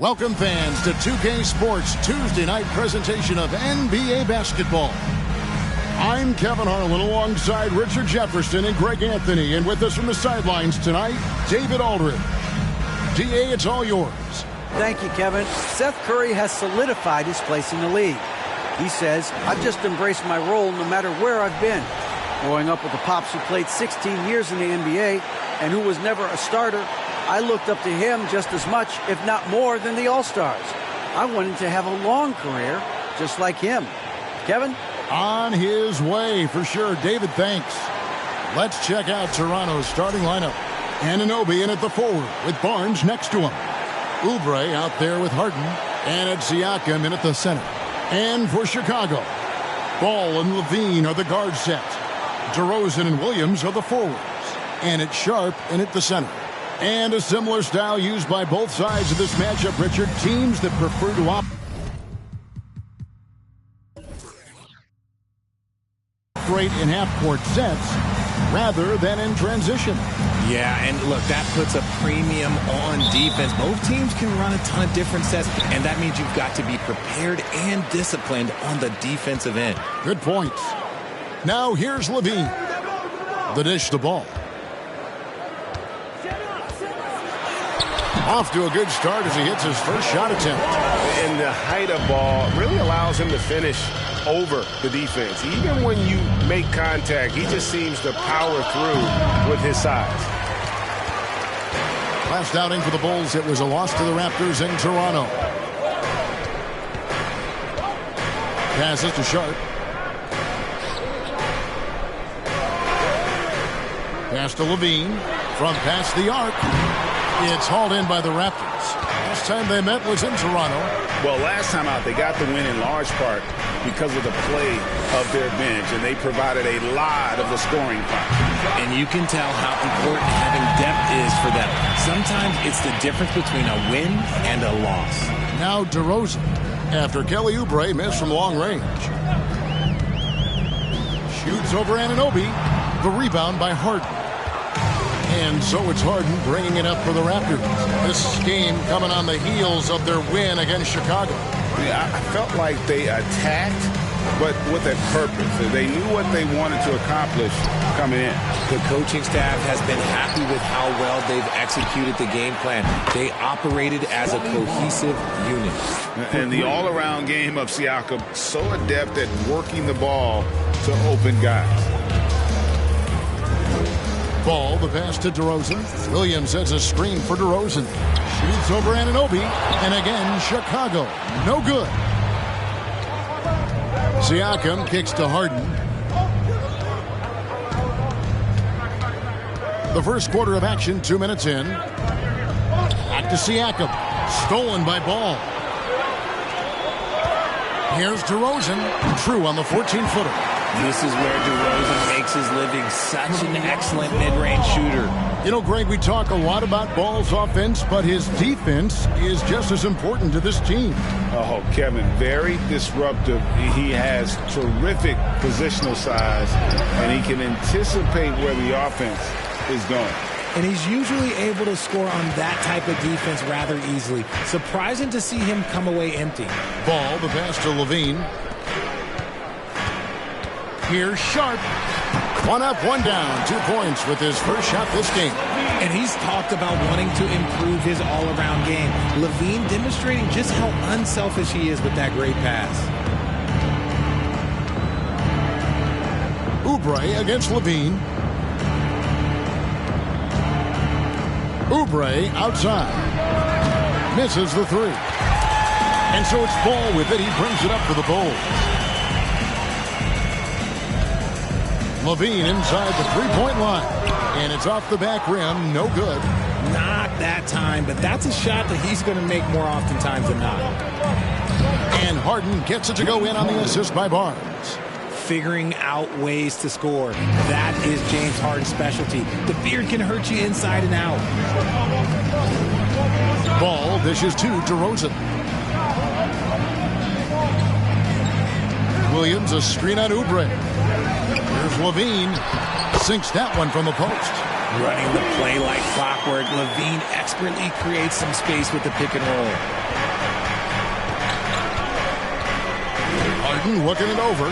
Welcome fans to 2K Sports Tuesday night presentation of NBA basketball. I'm Kevin Harlan alongside Richard Jefferson and Greg Anthony, and with us from the sidelines tonight, David Aldridge. DA, it's all yours. Thank you, Kevin. Seth Curry has solidified his place in the league. He says, I've just embraced my role no matter where I've been. Growing up with a pops who played 16 years in the NBA and who was never a starter, I looked up to him just as much, if not more, than the All-Stars. I wanted to have a long career just like him. Kevin? On his way, for sure. David, thanks. Let's check out Toronto's starting lineup. Anunoby in at the forward with Barnes next to him. Oubre out there with Harden. And it's Siakam in at the center. And for Chicago, Ball and Levine are the guard set. DeRozan and Williams are the forwards. And it's Sharp in at the center. And a similar style used by both sides of this matchup, Richard. Teams that prefer to operate in half-court sets rather than in transition. Yeah, and look, that puts a premium on defense. Both teams can run a ton of different sets, and that means you've got to be prepared and disciplined on the defensive end. Good points. Now here's Levine. The dish the ball. Off to a good start as he hits his first shot attempt. And the height of ball really allows him to finish over the defense. Even when you make contact, he just seems to power through with his size. Last outing for the Bulls, it was a loss to the Raptors in Toronto. Passes to Sharp. Pass to Levine. From past the arc. It's hauled in by the Raptors. Last time they met was in Toronto. Well, last time out, they got the win in large part because of the play of their bench, and they provided a lot of the scoring part. And you can tell how important having depth is for them. Sometimes it's the difference between a win and a loss. Now DeRozan, after Kelly Oubre missed from long range. Shoots over Anunoby. The rebound by Harden. And so it's Harden bringing it up for the Raptors. This game coming on the heels of their win against Chicago. Yeah, I felt like they attacked, but with a purpose. They knew what they wanted to accomplish coming in. The coaching staff has been happy with how well they've executed the game plan. They operated as a cohesive unit. And the all-around game of Siakam, so adept at working the ball to open guys. Ball, the pass to DeRozan. Williams sets a screen for DeRozan. Shoots over Anunoby. And again, Chicago. No good. Siakam kicks to Harden. The first quarter of action, 2 minutes in. Back to Siakam. Stolen by Ball. Here's DeRozan. True on the 14-footer. This is where DeRozan makes his living, such an excellent mid-range shooter. You know, Greg, we talk a lot about Ball's offense, but his defense is just as important to this team. Oh, Kevin, very disruptive. He has terrific positional size, and he can anticipate where the offense is going. And he's usually able to score on that type of defense rather easily. Surprising to see him come away empty. Ball, the pass to Levine. Here's Sharp. One up, one down. 2 points with his first shot this game. And he's talked about wanting to improve his all-around game. Levine demonstrating just how unselfish he is with that great pass. Oubre against Levine. Oubre outside. Misses the three. And so it's Ball with it. He brings it up for the Bulls. Levine inside the three-point line. And it's off the back rim. No good. Not that time, but that's a shot that he's going to make more oftentimes than not. And Harden gets it to go in on the assist by Barnes. Figuring out ways to score. That is James Harden's specialty. The beard can hurt you inside and out. Ball dishes to DeRozan. Williams, a screen on Oubre. Here's Levine. Sinks that one from the post. Running the play like clockwork, Levine expertly creates some space with the pick and roll. Harden looking it over.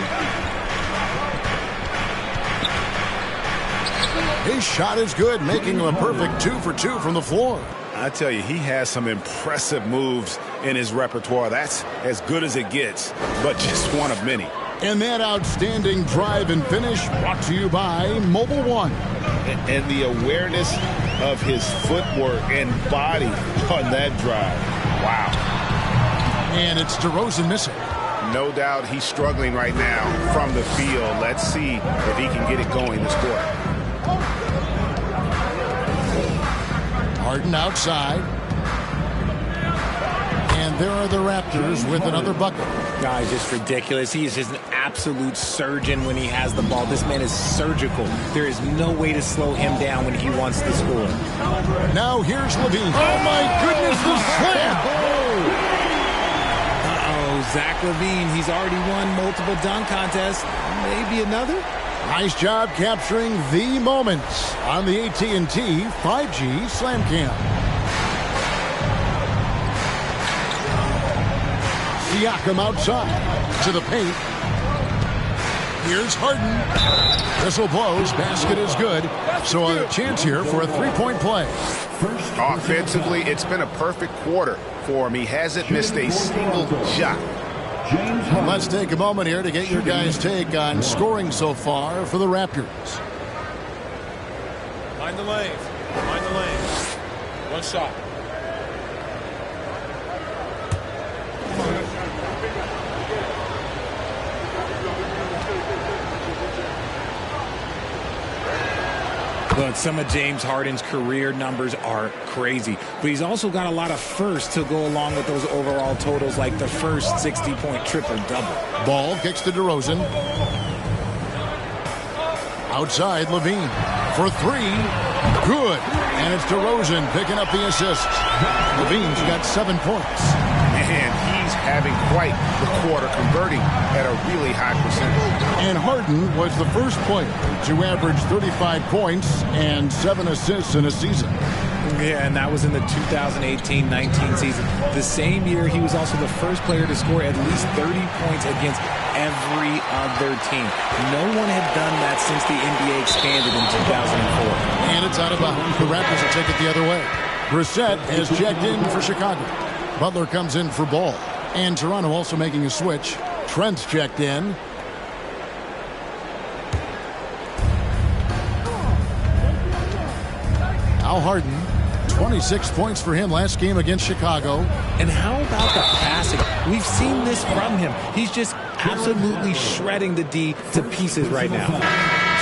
His shot is good, making him a perfect 2 for 2 from the floor. I tell you, he has some impressive moves in his repertoire. That's as good as it gets, but just one of many. And that outstanding drive and finish brought to you by Mobile One. And the awareness of his footwork and body on that drive. Wow. And it's DeRozan missing. No doubt he's struggling right now from the field. Let's see if he can get it going this quarter. Harden outside. And there are the Raptors with another bucket. Guys, just ridiculous. He is just an absolute surgeon when he has the ball. This man is surgical. There is no way to slow him down when he wants to score. Now here's Levine. Oh, my goodness, the slam! Uh-oh, Zach Levine. He's already won multiple dunk contests. Maybe another? Nice job capturing the moments on the AT&T 5G Slam Cam. Siakam outside to the paint. Here's Harden. Whistle blows. Basket is good. So a chance here for a three-point play. Offensively, it's been a perfect quarter for him. He hasn't missed a single shot. Let's take a moment here to get your guys' take on scoring so far for the Raptors. Mind the lane. Mind the lane. One shot. Look, some of James Harden's career numbers are crazy, but he's also got a lot of firsts to go along with those overall totals, like the first 60-point triple-double. Ball kicks to DeRozan. Outside, Levine for three. Good. And it's DeRozan picking up the assist. Levine's got 7 points. And he's having quite the quarter, converting at a really high percentage. And Harden was the first player to average 35 points and 7 assists in a season. Yeah, and that was in the 2018-19 season. The same year, he was also the first player to score at least 30 points against every other team. No one had done that since the NBA expanded in 2004. And it's out of bounds. The Raptors will take it the other way. Brissett has checked in for Chicago. Butler comes in for Ball. And Toronto also making a switch. Trent's checked in. Al Harden, 26 points for him last game against Chicago. And how about the passing? We've seen this from him. He's just absolutely shredding the D to pieces right now.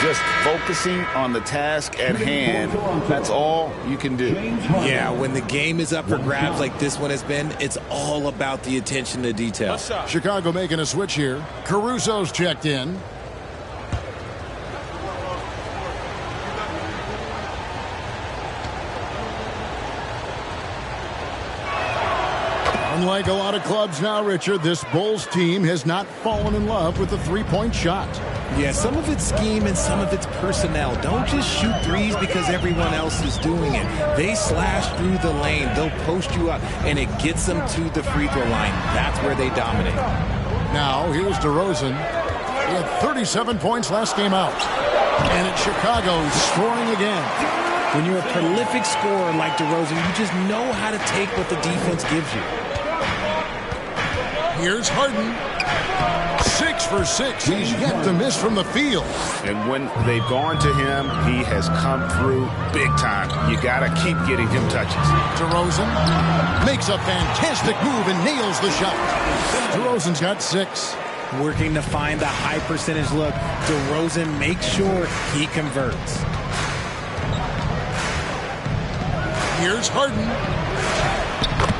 Just focusing on the task at hand. That's all you can do. Yeah, when the game is up for grabs like this one has been, it's all about the attention to detail. Chicago making a switch here. Caruso's checked in. Unlike a lot of clubs now, Richard, this Bulls team has not fallen in love with the three-point shot. Yeah, some of it's scheme and some of it's personnel. Don't just shoot threes because everyone else is doing it. They slash through the lane. They'll post you up, and it gets them to the free throw line. That's where they dominate. Now, here's DeRozan. He had 37 points last game out. And it's Chicago scoring again. When you're a prolific scorer like DeRozan, you just know how to take what the defense gives you. Here's Harden. 6 for 6. He's yet to miss from the field. And when they've gone to him, he has come through big time. You got to keep getting him touches. DeRozan makes a fantastic move and nails the shot. DeRozan's got 6. Working to find the high percentage look. DeRozan makes sure he converts. Here's Harden.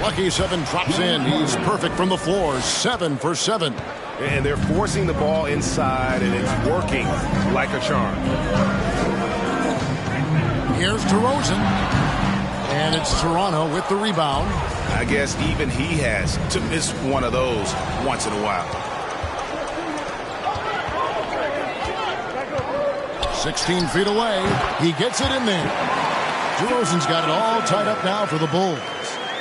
Lucky 7 drops in. He's perfect from the floor. 7 for 7. And they're forcing the ball inside, and it's working like a charm. Here's DeRozan. And it's Toronto with the rebound. I guess even he has to miss one of those once in a while. 16 feet away. He gets it in there. DeRozan's got it all tied up now for the Bulls.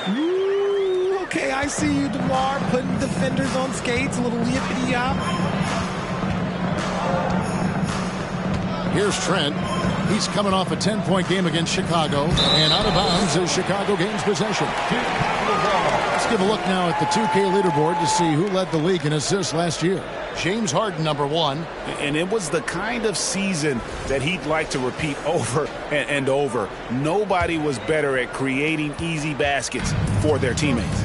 Ooh, okay, I see you, DeMar, putting defenders on skates, a little yippity-yop. Here's Trent. He's coming off a 10-point game against Chicago, and out of bounds as Chicago gains possession. Let's give a look now at the 2K leaderboard to see who led the league in assists last year. James Harden, #1. And it was the kind of season that he'd like to repeat over and over. Nobody was better at creating easy baskets for their teammates.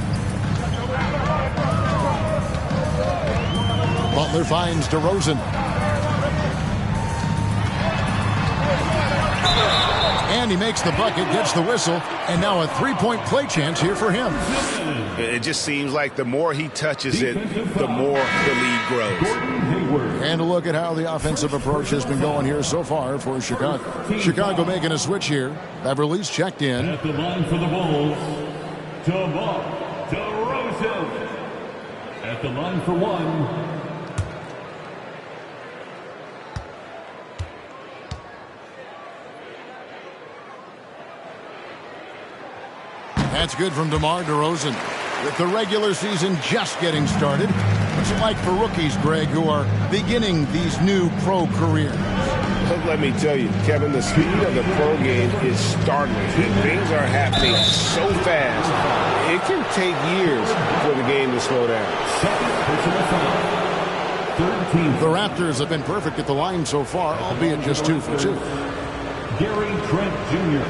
Butler finds DeRozan. And he makes the bucket, gets the whistle, and now a three-point play chance here for him. It just seems like the more he touches it, the more the lead grows. And a look at how the offensive approach has been going here so far for Chicago. Chicago making a switch here. Beverly's checked in. At the line for the Bulls, DeMar DeRozan. At the line for one. That's good from DeMar DeRozan. With the regular season just getting started, what's it like for rookies, Greg, who are beginning these new pro careers? Let me tell you, Kevin, the speed of the pro game is startling. And things are happening so fast, it can take years for the game to slow down. The Raptors have been perfect at the line so far, albeit just 2 for 2. Gary Trent Jr.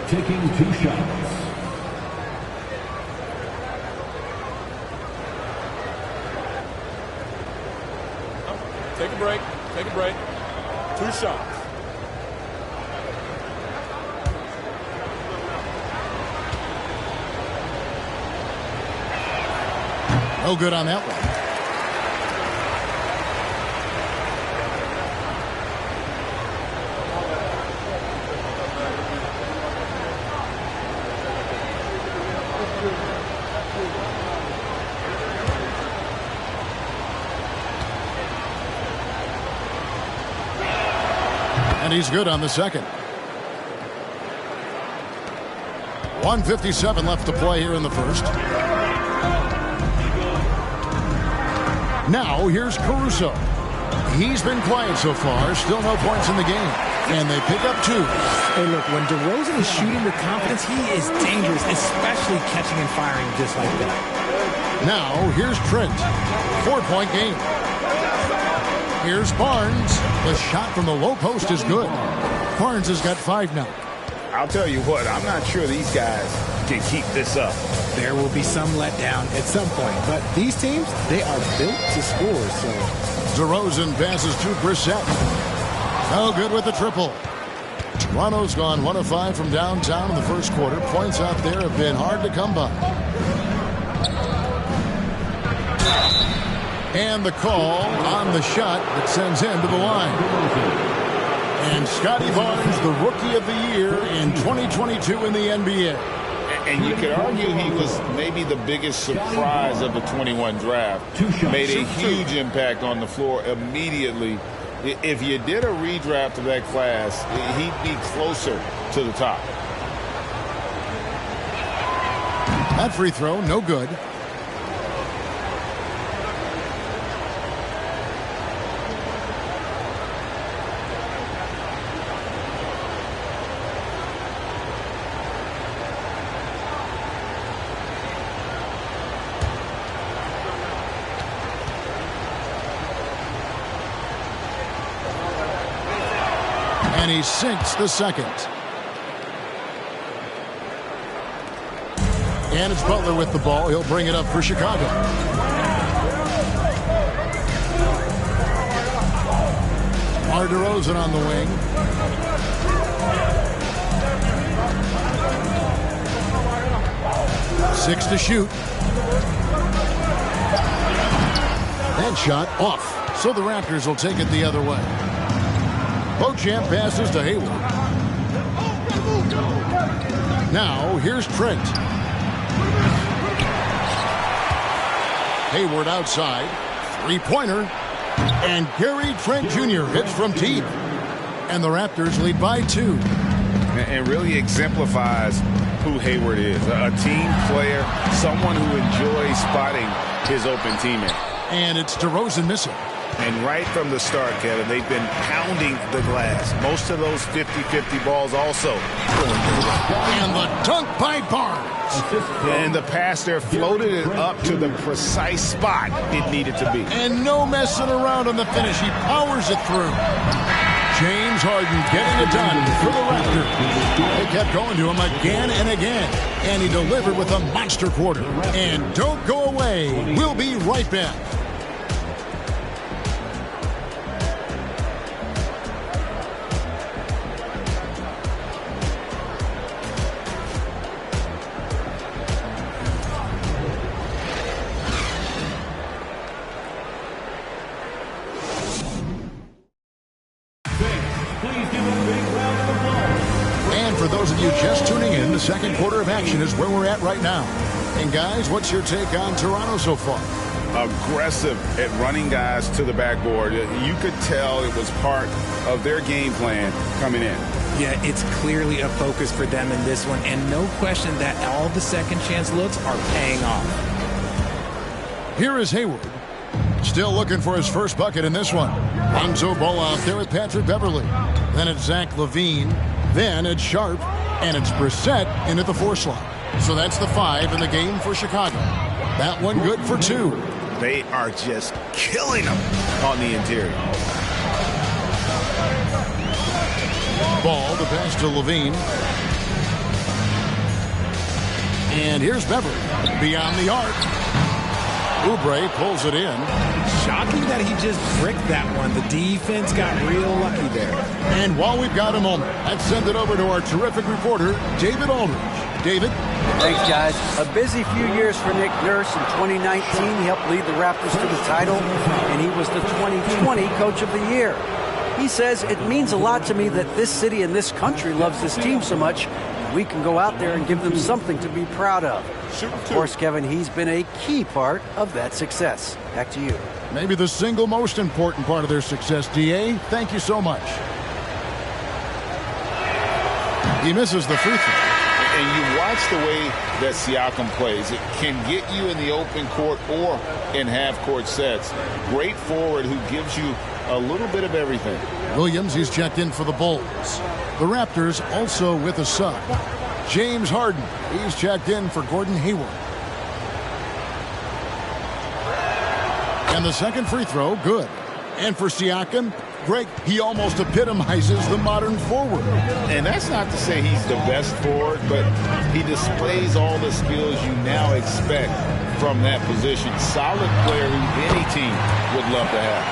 taking 2 shots. Take a break. Take a break. 2 shots. No good on that one. And he's good on the second. 1:57 left to play here in the first. Now here's Caruso. He's been quiet so far. Still no points in the game. And they pick up 2. Hey, look, when DeRozan is shooting with confidence, he is dangerous, especially catching and firing just like that. Now here's Trent. 4-point game. Here's Barnes. The shot from the low post is good. Barnes has got 5 now. I'll tell you what, I'm not sure these guys can keep this up. There will be some letdown at some point, but these teams, they are built to score, so. DeRozan passes to Brissett. No good with the triple. Toronto's gone 1 of 5 from downtown in the first quarter. Points out there have been hard to come by. And the call on the shot that sends him to the line. And Scotty Barnes, the Rookie of the Year in 2022 in the NBA. And you could argue he was maybe the biggest surprise of the 21 draft. Made a huge impact on the floor immediately. If you did a redraft of that class, he'd be closer to the top. That free throw, no good. And he sinks the second. And it's Butler with the ball. He'll bring it up for Chicago. DeRozan on the wing. Six to shoot. That shot off. So the Raptors will take it the other way. Beauchamp passes to Hayward. Now here's Trent. Hayward outside. Three-pointer. And Gary Trent Jr. hits from deep. And the Raptors lead by 2. And really exemplifies who Hayward is. A team player, someone who enjoys spotting his open teammate. And it's DeRozan missing. And right from the start, Kevin, they've been pounding the glass. Most of those 50-50 balls also going to the ground. And the dunk by Barnes. And the pass there floated it up to the precise spot it needed to be. And no messing around on the finish. He powers it through. James Harden getting it done for the Raptors. They kept going to him again and again. And he delivered with a monster quarter. And don't go away. We'll be right back. Just tuning in, the second quarter of action is where we're at right now. And guys, what's your take on Toronto so far? Aggressive at running guys to the backboard. You could tell it was part of their game plan coming in. Yeah, it's clearly a focus for them in this one, and no question that all the second chance looks are paying off. Here is Hayward. Still looking for his first bucket in this one. Lonzo Ball out there with Patrick Beverley. Then it's Zach LaVine. Then it's Sharp. And it's Brissett in at the 4 slot. So that's the 5 in the game for Chicago. That one good for 2. They are just killing them on the interior. Ball, the pass to LaVine. And here's Beverley. Beyond the arc. Oubre pulls it in. Shocking that he just bricked that one. The defense got real lucky there. And while we've got a moment, let's send it over to our terrific reporter, David Aldridge. David? Thanks, guys. A busy few years for Nick Nurse. In 2019, he helped lead the Raptors to the title, and he was the 2020 Coach of the Year. He says, it means a lot to me that this city and this country loves this team so much, and we can go out there and give them something to be proud of. Of course, Kevin, he's been a key part of that success. Back to you. Maybe the single most important part of their success, D.A. Thank you so much. He misses the free throw. And you watch the way that Siakam plays. It can get you in the open court or in half-court sets. Great forward who gives you a little bit of everything. Williams, he's checked in for the Bulls. The Raptors also with a sub. James Harden, he's checked in for Gordon Hayward. And the second free throw, good. And for Siakam, Greg, he almost epitomizes the modern forward. And that's not to say he's the best forward, but he displays all the skills you now expect from that position. Solid player who any team would love to have.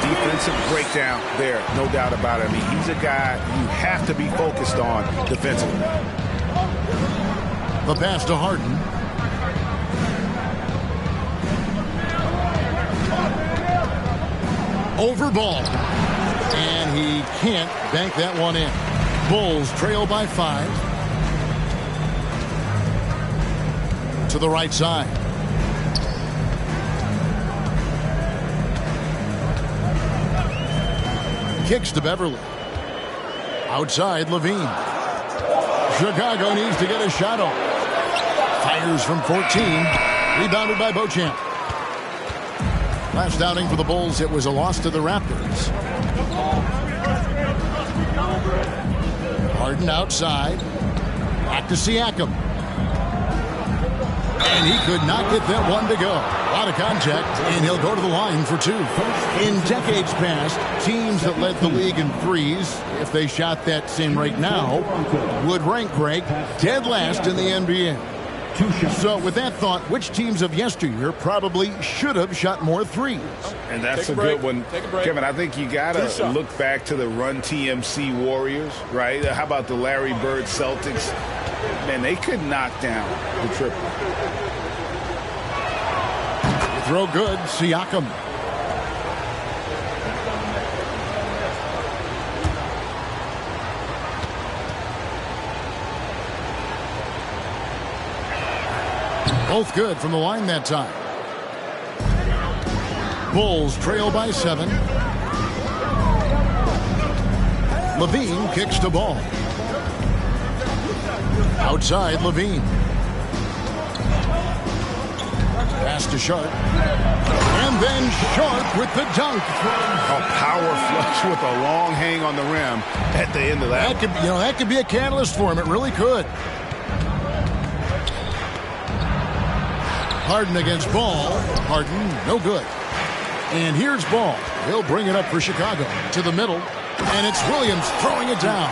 Defensive breakdown there, no doubt about it. I mean, he's a guy you have to be focused on defensively. The pass to Harden. Over ball. And he can't bank that one in. Bulls trail by 5. To the right side. Kicks to Beverley. Outside, LaVine. Chicago needs to get a shot off. Fires from 14. Rebounded by Beauchamp. Last outing for the Bulls, it was a loss to the Raptors. Harden outside. Back to Siakam. And he could not get that one to go. A lot of contact, and he'll go to the line for 2. In decades past, teams that led the league in threes, if they shot that same rate now, would rank, Greg, dead last in the NBA. So with that thought, which teams of yesteryear probably should have shot more threes? And that's a good one. Kevin, I think you got to look back to the Run TMC Warriors, right? How about the Larry Bird Celtics? Man, they could knock down the triple. Throw good, Siakam. Both good from the line that time. Bulls trail by 7. Levine kicks the ball. Outside, Levine. Pass to Sharp. And then Sharp with the dunk. A power flush with a long hang on the rim at the end of that. That could be a catalyst for him. It really could. Harden against Ball. Harden, no good. And here's Ball. He'll bring it up for Chicago. To the middle. And it's Williams throwing it down.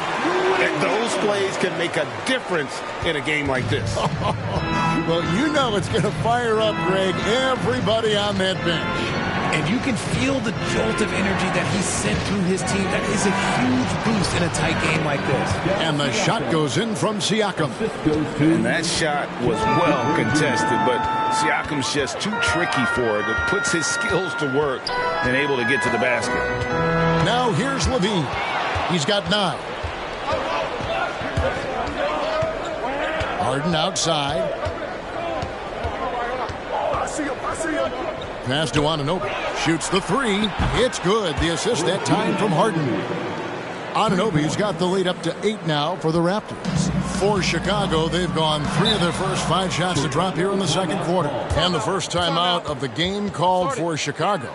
And those plays can make a difference in a game like this. Well, you know it's going to fire up, Greg, everybody on that bench. And you can feel the jolt of energy that he sent through his team. That is a huge boost in a tight game like this. And the shot goes in from Siakam. And that shot was well contested, but Siakam's just too tricky for it. It puts his skills to work and able to get to the basket. Now here's Levine. He's got 9. Harden outside. Pass to Anunoby. Shoots the 3. It's good. The assist that time from Harden. Anunoby's got the lead up to 8 now for the Raptors. For Chicago, they've gone 3 of their first 5 shots to drop here in the second quarter. And the first time out of the game called for Chicago.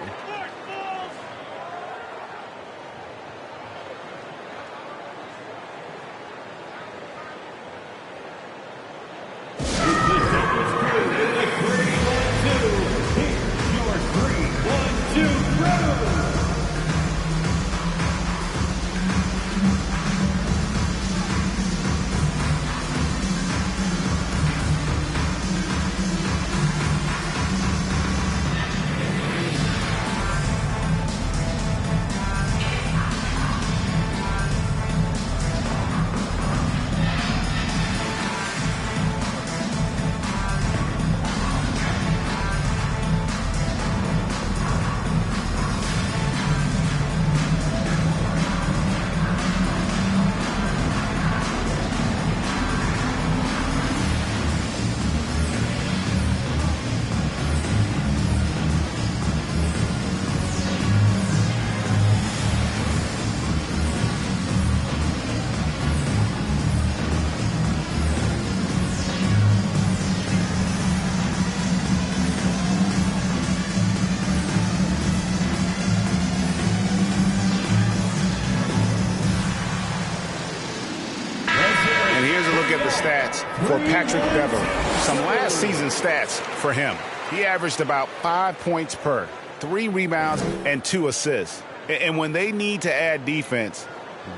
For Patrick Beverly, some last season stats for him. He averaged about 5 points per, 3 rebounds, and 2 assists. And when they need to add defense,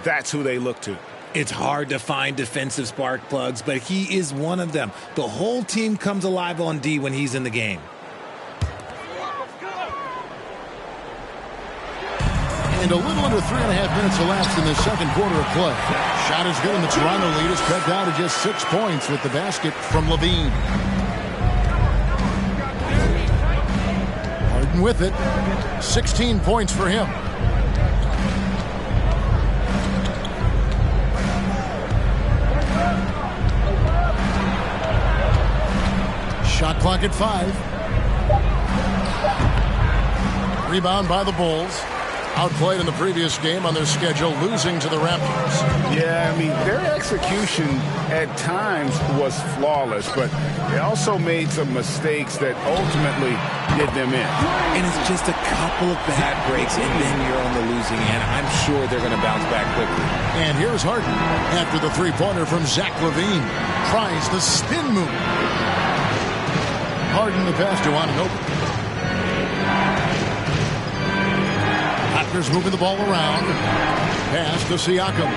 that's who they look to. It's hard to find defensive spark plugs, but he is one of them. The whole team comes alive on D when he's in the game. And a little under 3.5 minutes elapsed in the second quarter of play. Shot is good, and the Toronto lead is cut down to just 6 points with the basket from Levine. Harden with it. 16 points for him. Shot clock at 5. Rebound by the Bulls. Outplayed in the previous game on their schedule, losing to the Raptors. Yeah, I mean, their execution at times was flawless, but they also made some mistakes that ultimately did them in. And it's just a couple of bad breaks, and then you're on the losing end. I'm sure they're going to bounce back quickly. And here's Harden after the three-pointer from Zach LaVine. Tries the spin move. Harden the pass to Anunoby. Raptors moving the ball around. Pass to Siakam.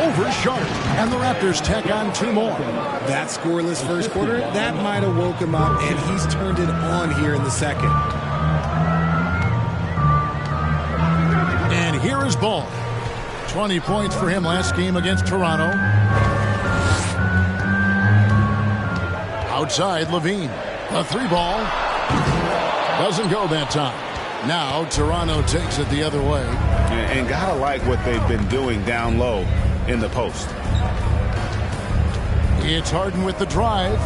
Over Sharp. And the Raptors tack on 2 more. That scoreless first quarter, that might have woke him up, and he's turned it on here in the second. And here is Ball. 20 points for him last game against Toronto. Outside, Levine. A 3-ball. Doesn't go that time. Now Toronto takes it the other way. And gotta like what they've been doing down low in the post. It's Harden with the drive.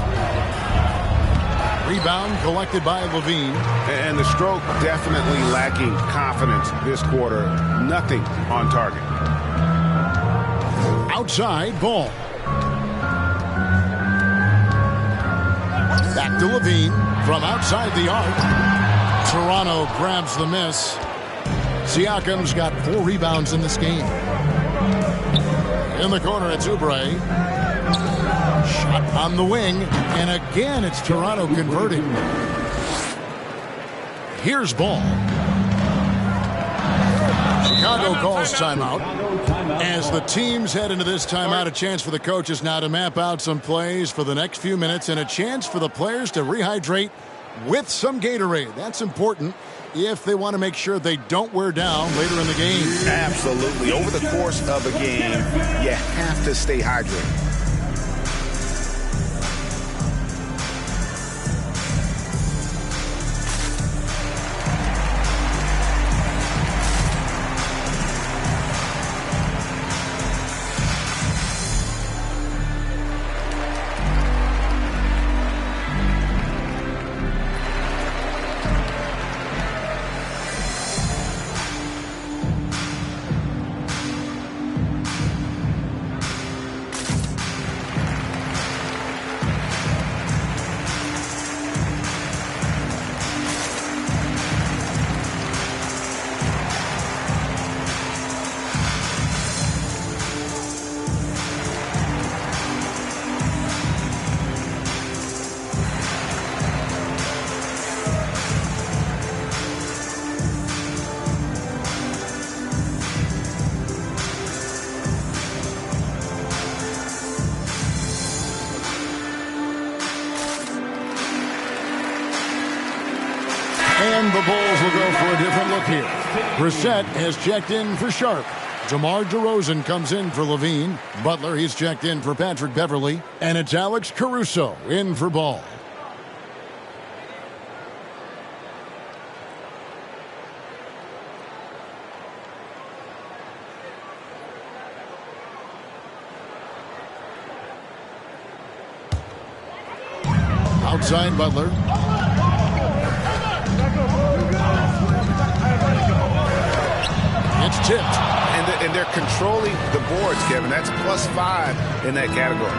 Rebound collected by Levine. And the stroke definitely lacking confidence this quarter. Nothing on target. outside, ball. Back to Levine from outside the arc. Toronto grabs the miss. Siakam's got 4 rebounds in this game. In the corner, it's Oubre. Shot on the wing, and again, it's Toronto converting. Here's ball. Chicago calls timeout. As the teams head into this timeout, a chance for the coaches now to map out some plays for the next few minutes and a chance for the players to rehydrate with some Gatorade. That's important if they want to make sure they don't wear down later in the game. Absolutely. Over the course of a game, you have to stay hydrated. And the Bulls will go for a different look here. Brissett has checked in for Sharp. DeMar DeRozan comes in for Levine. Butler, he's checked in for Patrick Beverley. And it's Alex Caruso in for Ball. Outside Butler. It's tipped. And they're controlling the boards, Kevin. That's +5 in that category.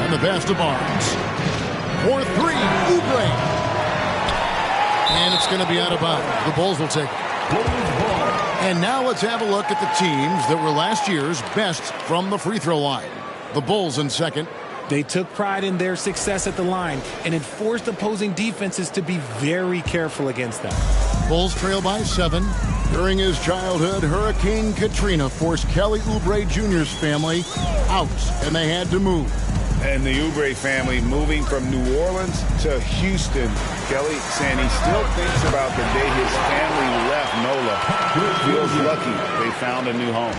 And the pass to Barnes. For 3, Oubre. And it's going to be out of bounds. The Bulls will take it. And now let's have a look at the teams that were last year's best from the free throw line. The Bulls in second. They took pride in their success at the line, and it forced opposing defenses to be very careful against them. Bulls trail by 7. During his childhood, Hurricane Katrina forced Kelly Oubre Jr.'s family out, and they had to move. And the Oubre family moving from New Orleans to Houston. Kelly saying he still thinks about the day his family left NOLA. Feels lucky they found a new home.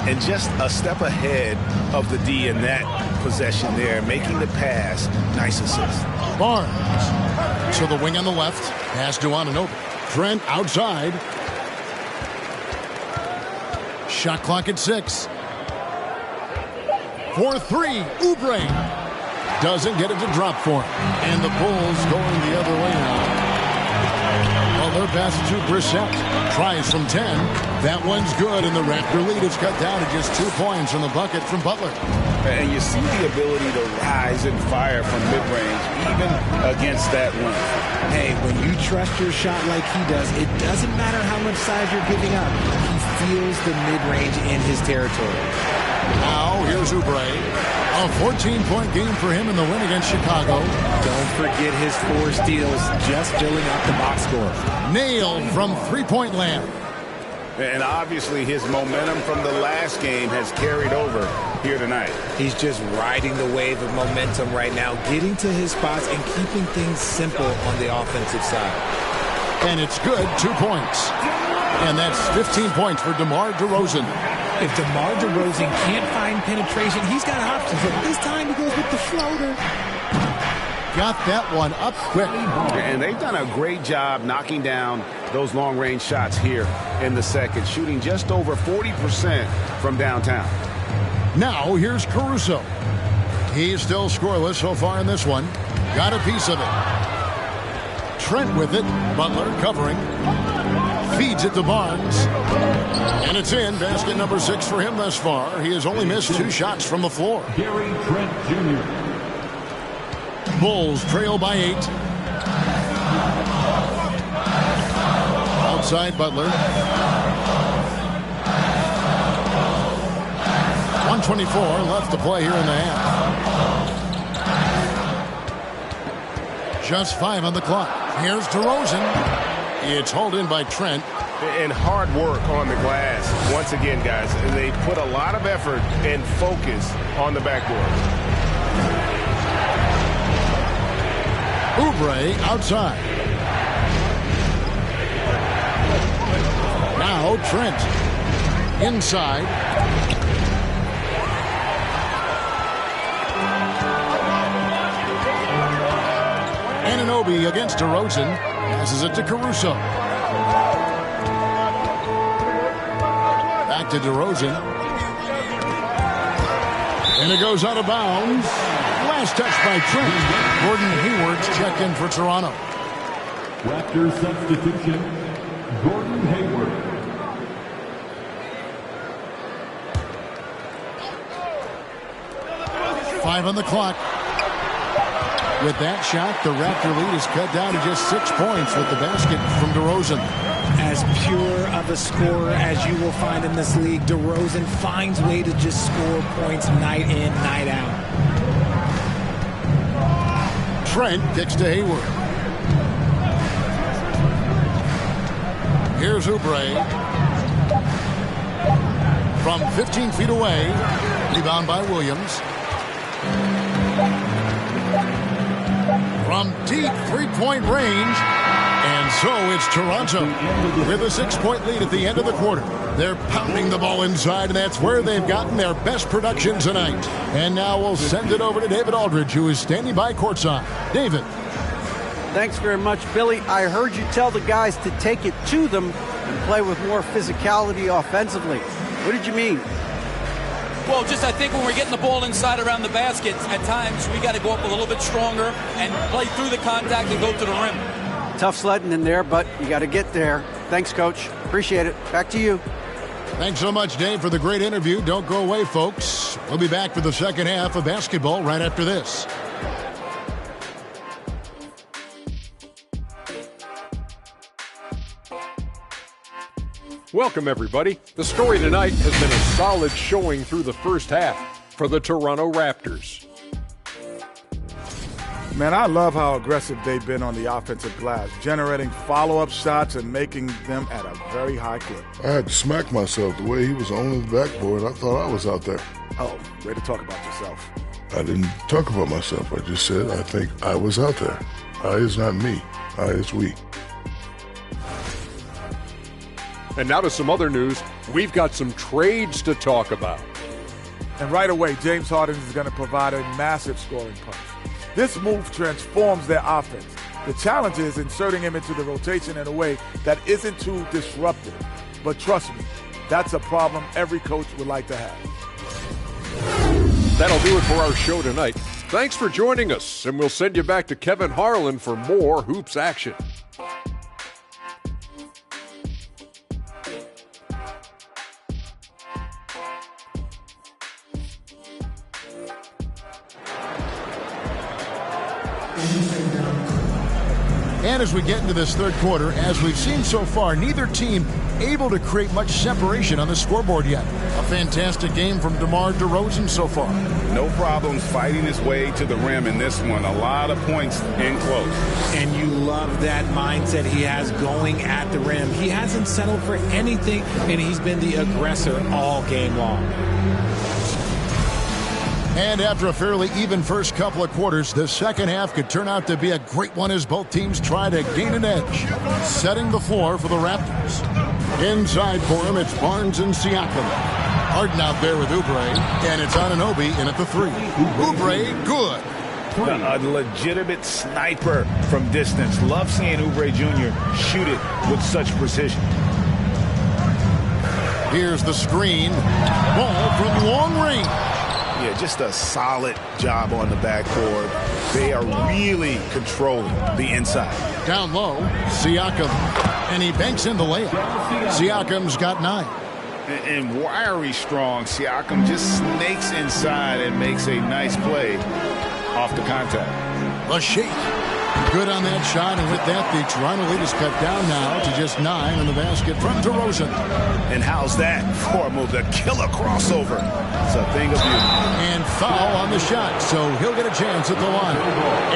And just a step ahead of the D in that possession there, making the pass. Nice assist. Barnes. So the wing on the left. Pass to Anunoby. Trent outside. Shot clock at 6. For 3, Oubre. Doesn't get it to drop for him. And the Bulls going the other way now. Butler passes to Brissett. Tries from 10. That one's good, and the Raptor lead is cut down to just 2 points from the bucket from Butler. And you see the ability to rise and fire from mid-range, even against that length. Hey, when you trust your shot like he does, it doesn't matter how much size you're giving up. He feels the mid-range in his territory. Now, here's Oubre. A 14-point game for him in the win against Chicago. Don't forget his 4 steals, just filling up the box score. Nailed from three-point land. And obviously his momentum from the last game has carried over here tonight. He's just riding the wave of momentum right now, getting to his spots and keeping things simple on the offensive side. And it's good, 2 points. And that's 15 points for DeMar DeRozan. If DeMar DeRozan can't find penetration, he's got options. But this time he goes with the floater. Got that one up quick. And they've done a great job knocking down those long-range shots here in the second, shooting just over 40% from downtown. Now here's Caruso. He's still scoreless so far in this one. Got a piece of it. Trent with it. Butler covering. Feeds it to Barnes. And it's in. Basket number 6 for him thus far. He has only missed 2 shots from the floor. Gary Trent Jr. Bulls trail by 8. Outside Butler. 1:24 left to play here in the half. Just 5 on the clock. Here's DeRozan. It's hauled in by Trent. And hard work on the glass. Once again, guys, they put a lot of effort and focus on the backboard. Oubre outside. Now Trent. Inside. Anunoby against DeRozan. Passes it to Caruso. Back to DeRozan. And it goes out of bounds. Last touch by Trent. Gordon Hayward's checked in for Toronto. Raptors substitution, Gordon Hayward. Five on the clock. With that shot, the Raptor lead is cut down to just 6 points with the basket from DeRozan. As pure of a scorer as you will find in this league, DeRozan finds a way to just score points night in, night out. Trent kicks to Hayward. Here's Oubre. From 15 feet away. Rebound by Williams. From deep three-point range. And so it's Toronto with a 6-point lead at the end of the quarter. They're pounding the ball inside, and that's where they've gotten their best production tonight. And now we'll send it over to David Aldridge, who is standing by courtside. David. Thanks very much, Billy. I heard you tell the guys to take it to them and play with more physicality offensively. What did you mean? Well, just I think when we're getting the ball inside around the basket, at times we got to go up a little bit stronger and play through the contact and go to the rim. Tough sledding in there, but you got to get there. Thanks, Coach. Appreciate it. Back to you. Thanks so much, Dave, for the great interview. Don't go away, folks. We'll be back for the second half of basketball right after this. Welcome, everybody. The story tonight has been a solid showing through the first half for the Toronto Raptors. Man, I love how aggressive they've been on the offensive glass, generating follow-up shots and making them at a very high clip. I had to smack myself the way he was on the backboard. I thought I was out there. Oh, way to talk about yourself. I didn't talk about myself. I just said I think I was out there. I is not me. I is we. And now to some other news. We've got some trades to talk about. And right away, James Harden is going to provide a massive scoring punch. This move transforms their offense. The challenge is inserting him into the rotation in a way that isn't too disruptive. But trust me, that's a problem every coach would like to have. That'll do it for our show tonight. Thanks for joining us, and we'll send you back to Kevin Harlan for more hoops action. And as we get into this third quarter, as we've seen so far, neither team able to create much separation on the scoreboard yet. A fantastic game from DeMar DeRozan so far. No problems fighting his way to the rim in this one. A lot of points in close. And you love that mindset he has going at the rim. He hasn't settled for anything, and he's been the aggressor all game long. And after a fairly even first couple of quarters, the second half could turn out to be a great one as both teams try to gain an edge. Setting the floor for the Raptors. Inside for him, it's Barnes and Siakam. Harden out there with Oubre, and it's Anunoby in at the 3. Oubre, good. A legitimate sniper from distance. Love seeing Oubre Jr. shoot it with such precision. Here's the screen. Ball from long range. Yeah, just a solid job on the backboard. They are really controlling the inside. Down low, Siakam. And he banks in the layup. Siakam's got 9. And wiry strong, Siakam just snakes inside and makes a nice play off the contact. The shake. Good on that shot, and with that, the Toronto lead is cut down now to just 9 in the basket from DeRozan. And how's that for a move? The killer crossover. It's a thing of beauty. And foul on the shot, so he'll get a chance at the line.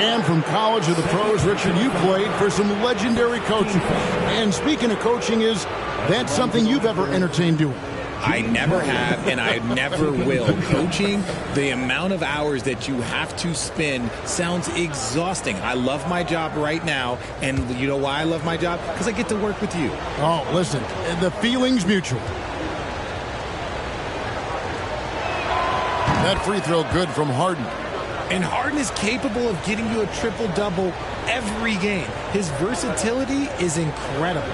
And from college to the pros, Richard, you played for some legendary coaching. And speaking of coaching, is that something you've ever entertained doing? I never have, and I never will. Coaching, the amount of hours that you have to spend sounds exhausting. I love my job right now, and you know why I love my job? Because I get to work with you. Oh, listen, the feeling's mutual. That free throw good from Harden. And Harden is capable of getting you a triple-double every game. His versatility is incredible.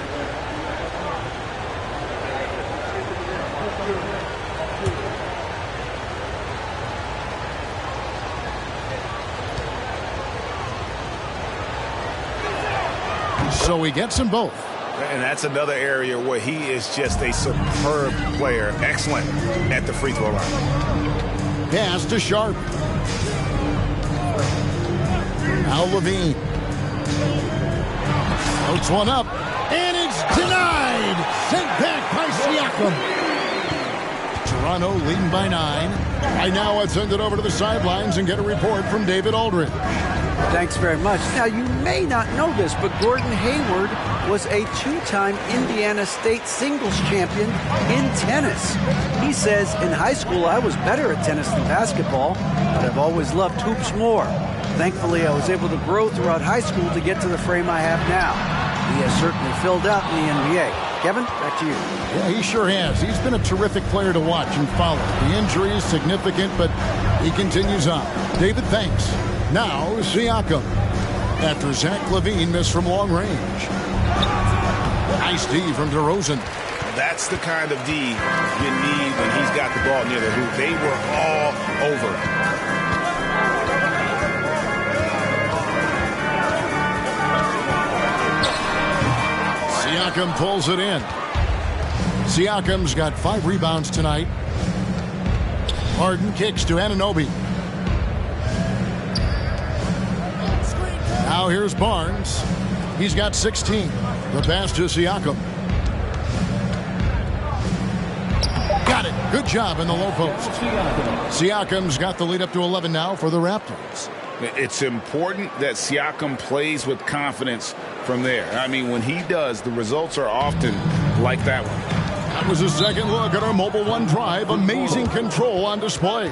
So he gets them both. And that's another area where he is just a superb player. Excellent at the free throw line. Pass to Sharp. Now Levine. Floats one up. And it's denied. Sent back by Siakam. Toronto leading by 9. Right now, let's send it over to the sidelines and get a report from David Aldridge. Thanks very much. Now, you may not know this, but Gordon Hayward was a 2-time Indiana State singles champion in tennis. He says, in high school, I was better at tennis than basketball, but I've always loved hoops more. Thankfully, I was able to grow throughout high school to get to the frame I have now. He has certainly filled out in the NBA. Kevin, back to you. Yeah, he sure has. He's been a terrific player to watch and follow. The injury is significant, but he continues on. David, thanks. Now, Siakam. After Zach LaVine missed from long range. Nice D from DeRozan. That's the kind of D you need when he's got the ball near the hoop. They were all over. Siakam pulls it in. Siakam's got 5 rebounds tonight. Harden kicks to Anunoby. Now here's Barnes. He's got 16. The pass to Siakam. Got it. Good job in the low post. Siakam's got the lead up to 11 now for the Raptors. It's important that Siakam plays with confidence from there. I mean, when he does, the results are often like that one. That was a second look at our Mobile One drive. Amazing control on display.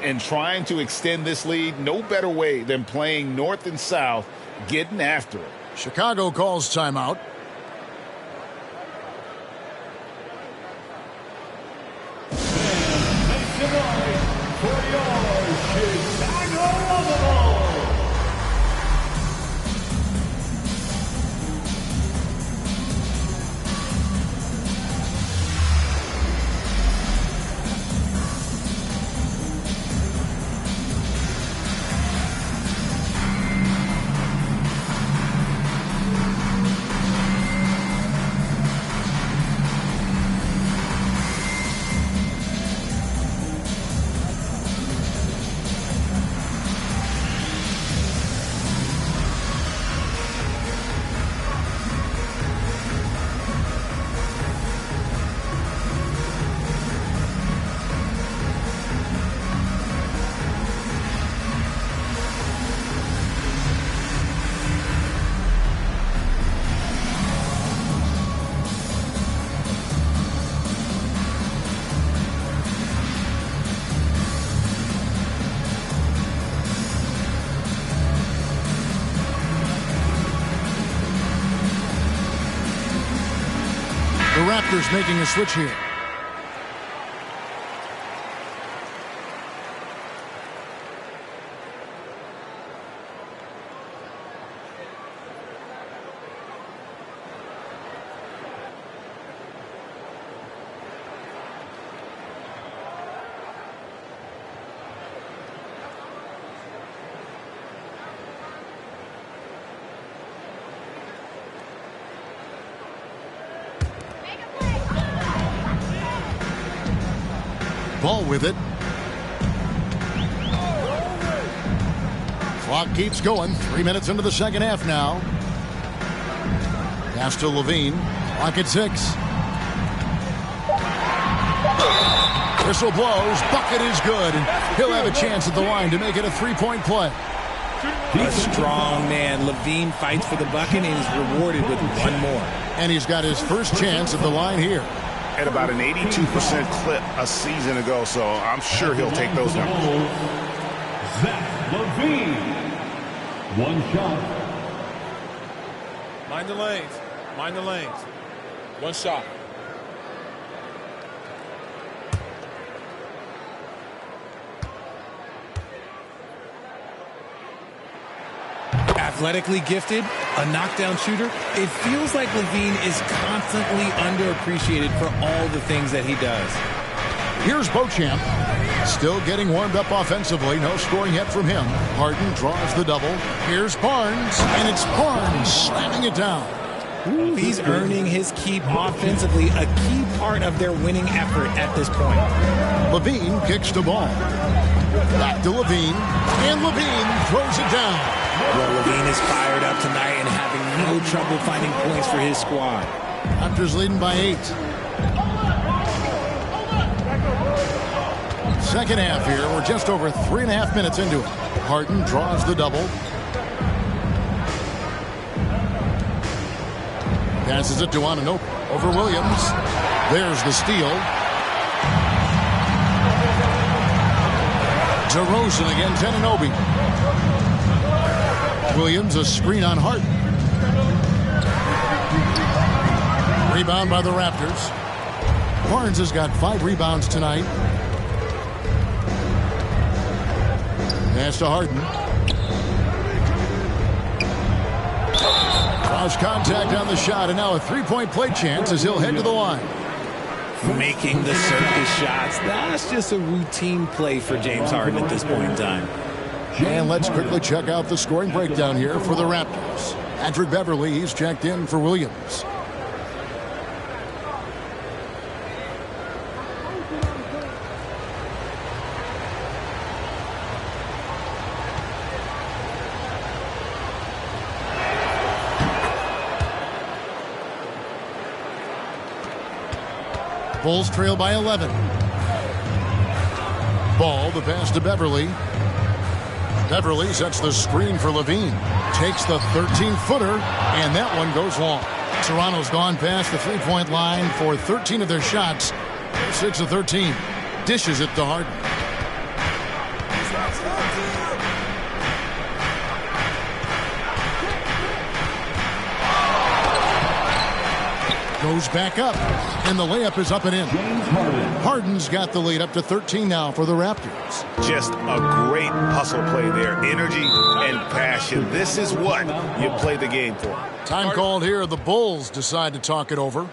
And trying to extend this lead, no better way than playing north and south, getting after it. Chicago calls timeout. The Raptors making a switch here. Ball with it. Clock keeps going. 3 minutes into the second half now. Pass to Levine. Clock at 6. Whistle blows. Bucket is good. And he'll have a chance at the line to make it a 3-point play. A strong man. Levine fights for the bucket and is rewarded with one more. And he's got his first chance at the line here. At about an 82% clip a season ago, so I'm sure he'll take those numbers. Zach Levine. One shot. Mind the lanes. Mind the lanes. One shot. Athletically gifted, a knockdown shooter, it feels like Levine is constantly underappreciated for all the things that he does. Here's Beauchamp. Still getting warmed up offensively. No scoring yet from him. Harden draws the double. Here's Barnes, and it's Barnes slamming it down. Ooh, he's earning his keep offensively, a key part of their winning effort at this point. Levine kicks the ball. Back to Levine, and Levine throws it down. Well, Levine is fired up tonight and having no trouble finding points for his squad. Raptors leading by 8. Second half here. We're just over 3.5 minutes into it. Harden draws the double. Passes it to Anunoby over Williams. There's the steal. DeRozan against Anunoby. Williams, a screen on Harden. Rebound by the Raptors. Barnes has got 5 rebounds tonight. Pass to Harden. Cross contact on the shot, and now a 3-point play chance as he'll head to the line. Making the circus shots. That's just a routine play for James Harden at this point in time. And let's quickly check out the scoring breakdown here for the Raptors. Patrick Beverley, he's checked in for Williams. Bulls trail by 11. Ball, the pass to Beverley. Beverley sets the screen for Levine. Takes the 13-footer, and that one goes long. Toronto's gone past the 3-point line for 13 of their shots. 6 of 13. Dishes it to Harden. Goes back up, and the layup is up and in. Harden's got the lead up to 13 now for the Raptors. Just a great hustle play there. Energy and passion. This is what you play the game for. Time called here. The Bulls decide to talk it over.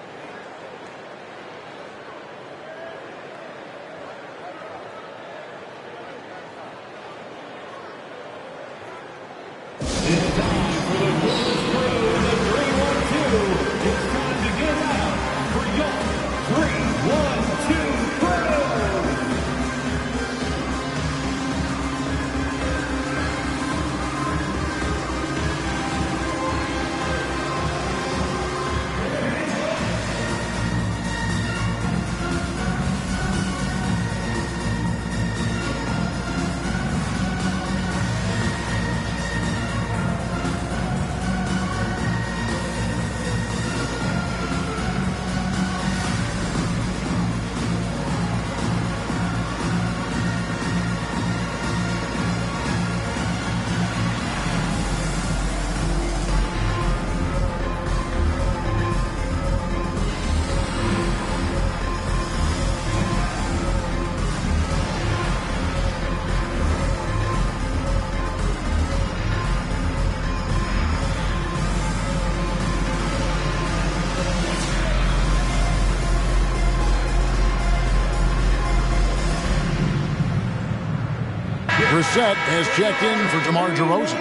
Brissett has checked in for DeMar DeRozan.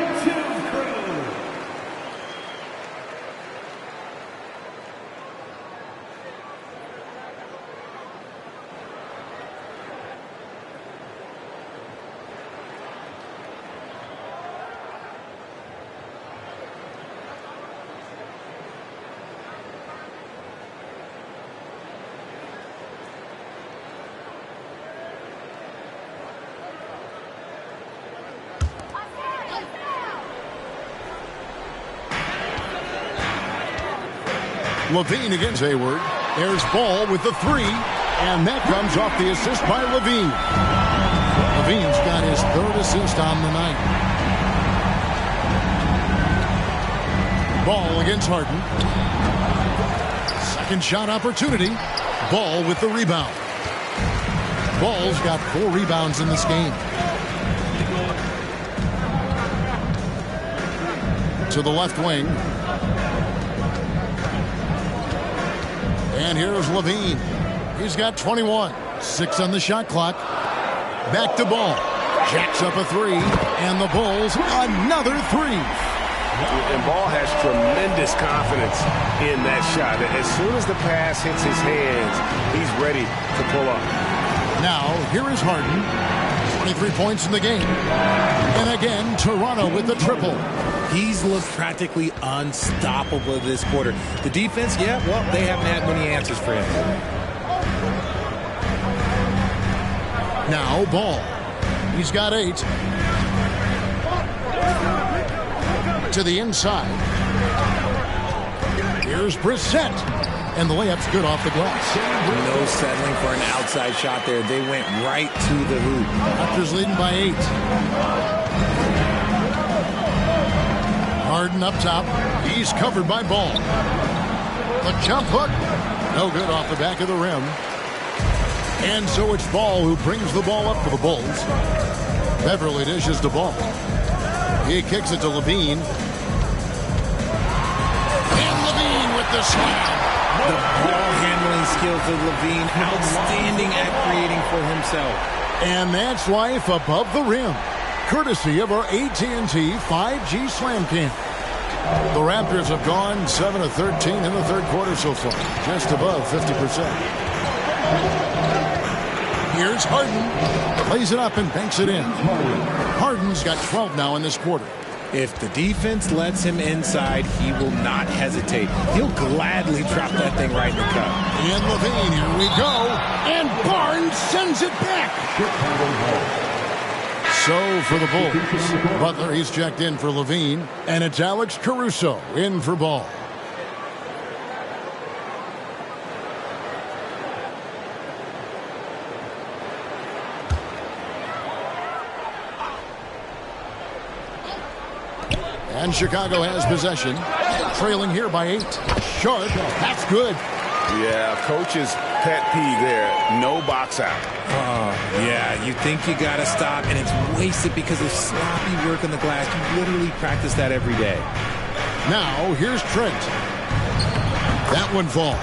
Levine against Hayward. There's Ball with the three, and that comes off the assist by Levine. Levine's got his third assist on the night. Ball against Harden. Second shot opportunity. Ball with the rebound. Ball's got 4 rebounds in this game. To the left wing. And here's Levine. He's got 21. 6 on the shot clock. Back to Ball. Jacks up a 3. And the Bulls another 3. And Ball has tremendous confidence in that shot. As soon as the pass hits his hands, he's ready to pull up. Now, here is Harden. 23 points in the game. And again, Toronto with the triple. He's looked practically unstoppable this quarter. The defense, yeah, well, they haven't had many answers for him. Now, Ball. He's got 8. To the inside. Here's Brissett. And the layup's good off the glass. No settling for an outside shot there. They went right to the hoop. Raptors leading by 8. Harden up top. He's covered by Ball. The jump hook. No good off the back of the rim. And so it's Ball who brings the ball up for the Bulls. Beverly dishes the ball. He kicks it to Levine. And Levine with the slam. The ball handling skills of Levine, outstanding at creating for himself. And that's life above the rim, courtesy of our AT&T 5G Slam Cam. The Raptors have gone 7 of 13 in the third quarter so far, just above 50%. Here's Harden, plays it up and banks it in. Harden's got 12 now in this quarter. If the defense lets him inside, he will not hesitate. He'll gladly drop that thing right in the cup. And Levine, here we go. And Barnes sends it back. So for the Bulls, Butler, he's checked in for Levine. And it's Alex Caruso in for Ball. And Chicago has possession. Trailing here by 8. Sharp. That's good. Yeah, coach's pet peeve there. No box out. Yeah, you think you got to stop, and it's wasted because of sloppy work on the glass. You literally practice that every day. Now, here's Trent. That one falls.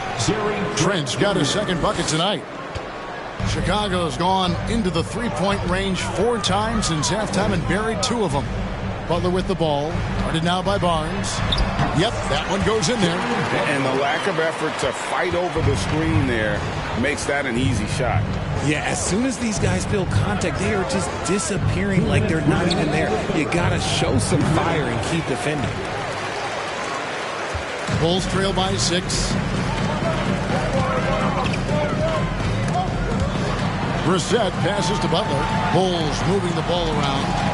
Trent's got his second bucket tonight. Chicago's gone into the three-point range 4 times since halftime and buried 2 of them. Butler with the ball. Guarded now by Barnes. Yep, that one goes in there. And the lack of effort to fight over the screen there makes that an easy shot. Yeah, as soon as these guys feel contact, they are just disappearing like they're not even there. You got to show some fire and keep defending. Bulls trail by 6. Brissett passes to Butler. Bulls moving the ball around.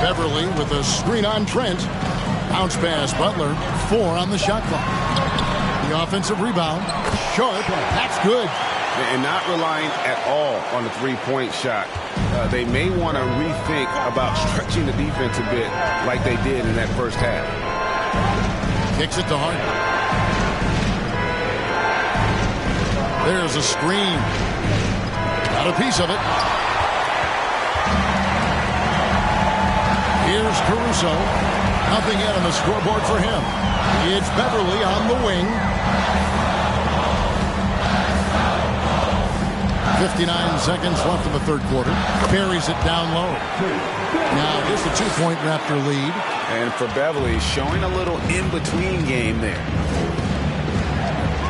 Beverly with a screen on Trent. Bounce pass, Butler. 4 on the shot clock. The offensive rebound. Sharp. That's good. And not relying at all on the three-point shot. They may want to rethink about stretching the defense a bit like they did in that first half. Kicks it to Harden. There's a screen. Got a piece of it. Here's Caruso. Nothing yet on the scoreboard for him. It's Beverly on the wing. 59 seconds left in the third quarter. Buries it down low. Now just a 2-point Raptor lead. And for Beverly, showing a little in-between game there.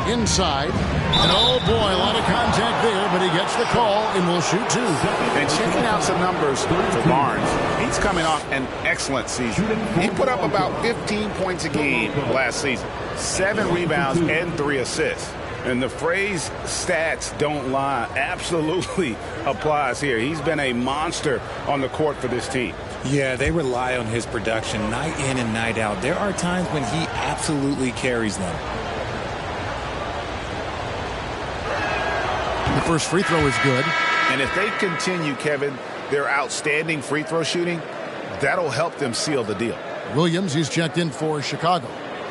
Inside. And oh boy, a lot of contact there, but he gets the call and will shoot 2. And checking out some numbers for Barnes. He's coming off an excellent season. He put up about 15 points a game last season. 7 rebounds and 3 assists. And the phrase stats don't lie absolutely applies here. He's been a monster on the court for this team. Yeah, they rely on his production night in and night out. There are times when he absolutely carries them. The first free throw is good. And if they continue, Kevin, their outstanding free throw shooting, that'll help them seal the deal. Williams, he's checked in for Chicago.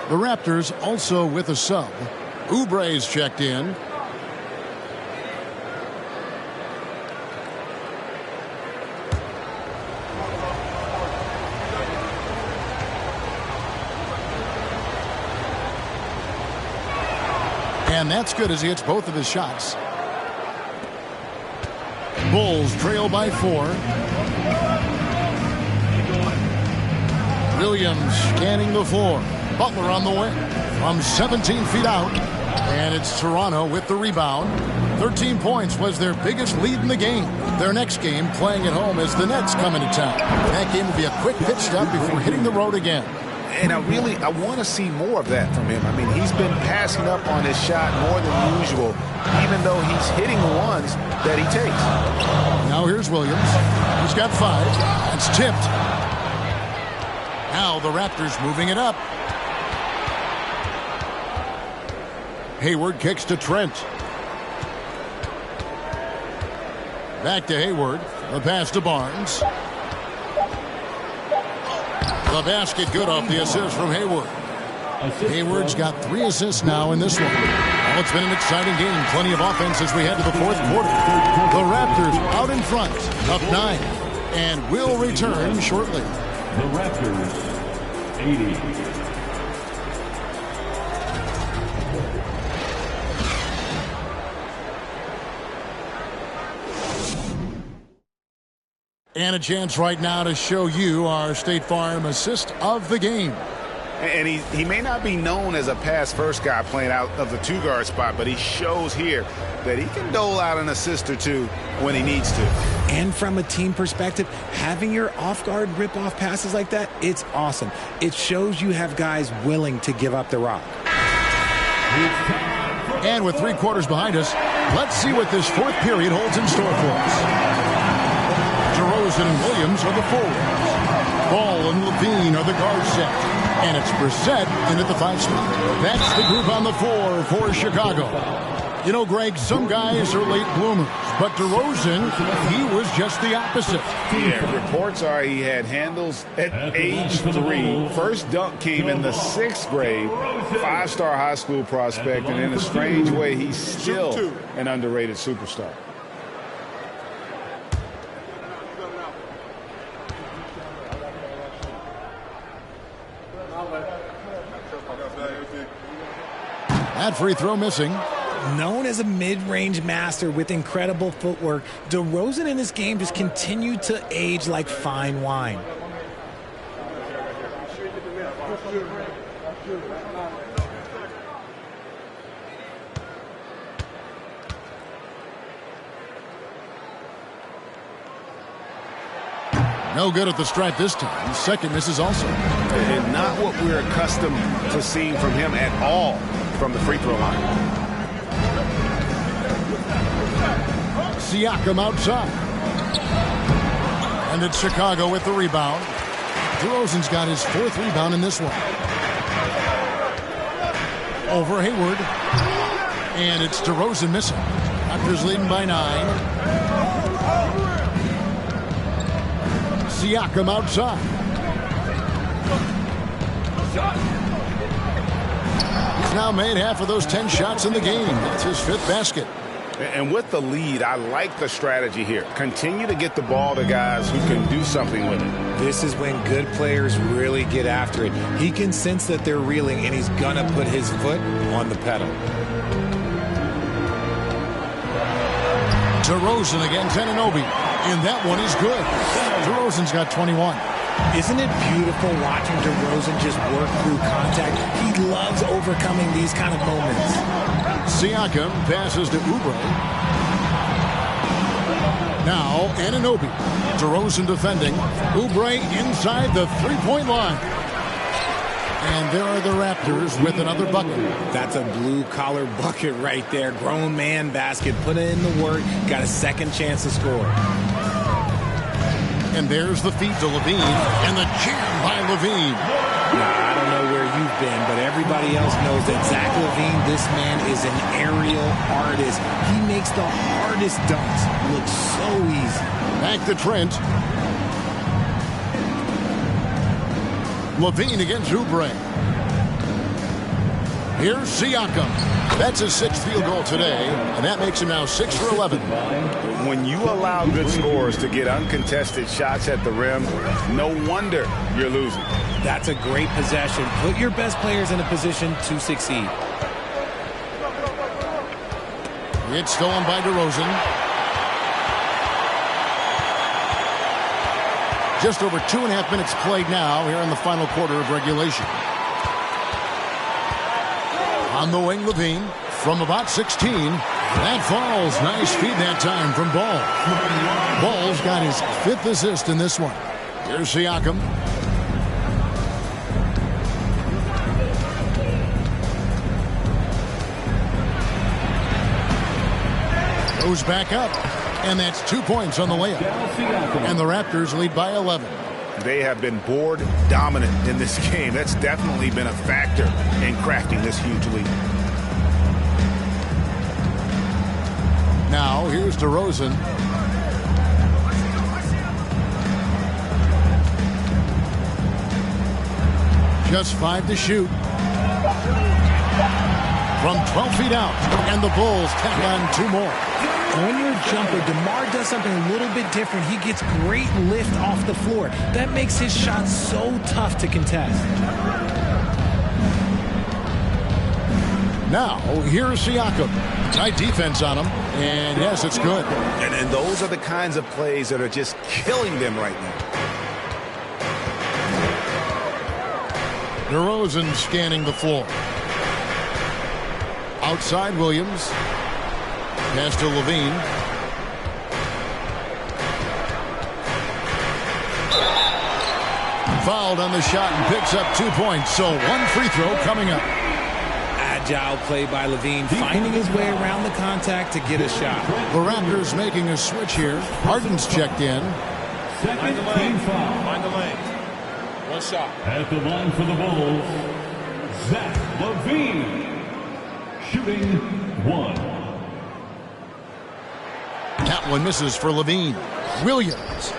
The Raptors also with a sub. Oubre's checked in. And that's good as he hits both of his shots. Bulls trail by 4. Williams scanning the floor. Butler on the wing from 17 feet out. And it's Toronto with the rebound. 13 points was their biggest lead in the game. Their next game playing at home as the Nets come into town. That game will be a quick pit stop before hitting the road again. And I want to see more of that from him. I mean, he's been passing up on his shot more than usual, even though he's hitting the ones that he takes. Now here's Williams. He's got 5. That's tipped. Now the Raptors moving it up. Hayward kicks to Trent. Back to Hayward. The pass to Barnes. The basket good off the assist from Hayward. Hayward's got 3 assists now in this one. Well, it's been an exciting game. Plenty of offense as we head to the fourth quarter. The Raptors out in front, up 9, and will return shortly. The Raptors, 80. And a chance right now to show you our State Farm assist of the game. And he may not be known as a pass-first guy playing out of the 2-guard spot, but he shows here that he can dole out an assist or 2 when he needs to. And from a team perspective, having your off-guard rip-off passes like that, it's awesome. It shows you have guys willing to give up the rock. And with 3 quarters behind us, let's see what this fourth period holds in store for us. DeRozan and Williams are the forwards. Ball and Levine are the guard set. And it's Brissett in at the 5 spot. That's the group on the floor for Chicago. You know, Greg, some guys are late bloomers, but DeRozan, he was just the opposite. Yeah, reports are he had handles at age 3. First dunk came in the 6th grade. 5-star high school prospect, and in a strange way, he's still an underrated superstar. That free throw missing. Known as a mid-range master with incredible footwork, DeRozan in this game just continued to age like fine wine. No good at the stripe this time. Second misses also. And not what we're accustomed to seeing from him at all from the free throw line. Siakam outside. And it's Chicago with the rebound. DeRozan's got his 4th rebound in this one. Over Hayward. And it's DeRozan missing. Raptors leading by 9. Siakam outside. He's now made half of those 10 shots in the game. That's his 5th basket. And with the lead, I like the strategy here. Continue to get the ball to guys who can do something with it. This is when good players really get after it. He can sense that they're reeling, and he's going to put his foot on the pedal. DeRozan against Anunoby. And that one is good. DeRozan's got 21. Isn't it beautiful watching DeRozan just work through contact? He loves overcoming these kind of moments. Siakam passes to Oubre. Now Anunoby. DeRozan defending. Oubre inside the 3-point line. And there are the Raptors with another bucket. That's a blue-collar bucket right there. Grown man basket. Put in the work. Got a second chance to score. And there's the feed to Levine, and the jam by Levine. Now, I don't know where you've been, but everybody else knows that Zach Levine, this man is an aerial artist. He makes the hardest dunks look so easy. Back to Trent. Levine against Oubre. Here's Siakam. That's his 6th field goal today, and that makes him now 6 for 11. When you allow good scorers to get uncontested shots at the rim, no wonder you're losing. That's a great possession. Put your best players in a position to succeed. It's stolen by DeRozan. Just over 2.5 minutes played now here in the final quarter of regulation. On the wing, Levine from about 16. That falls. Nice feed that time from Ball. Ball's got his 5th assist in this one. Here's Siakam. Goes back up. And that's 2 points on the layup. And the Raptors lead by 11. They have been board dominant in this game. That's definitely been a factor in crafting this huge lead. Now, here's DeRozan. Just 5 to shoot. From 12 feet out. And the Bulls tack on 2 more. When you're a jumper, DeMar does something a little bit different. He gets great lift off the floor. That makes his shot so tough to contest. Now, here's Siakam. Tight defense on him. And yes, it's good. And those are the kinds of plays that are just killing them right now. DeRozan scanning the floor. Outside Williams. Pass to Levine. Fouled on the shot and picks up 2 points. So 1 free throw coming up. Agile play by Levine, finding his way around the contact to get a shot. The Raptors making a switch here. Harden's checked in. Second team foul. Find the lane. 1 shot. At the line for the Bulls, Zach Levine. Shooting 1. That one misses for Levine. Williams.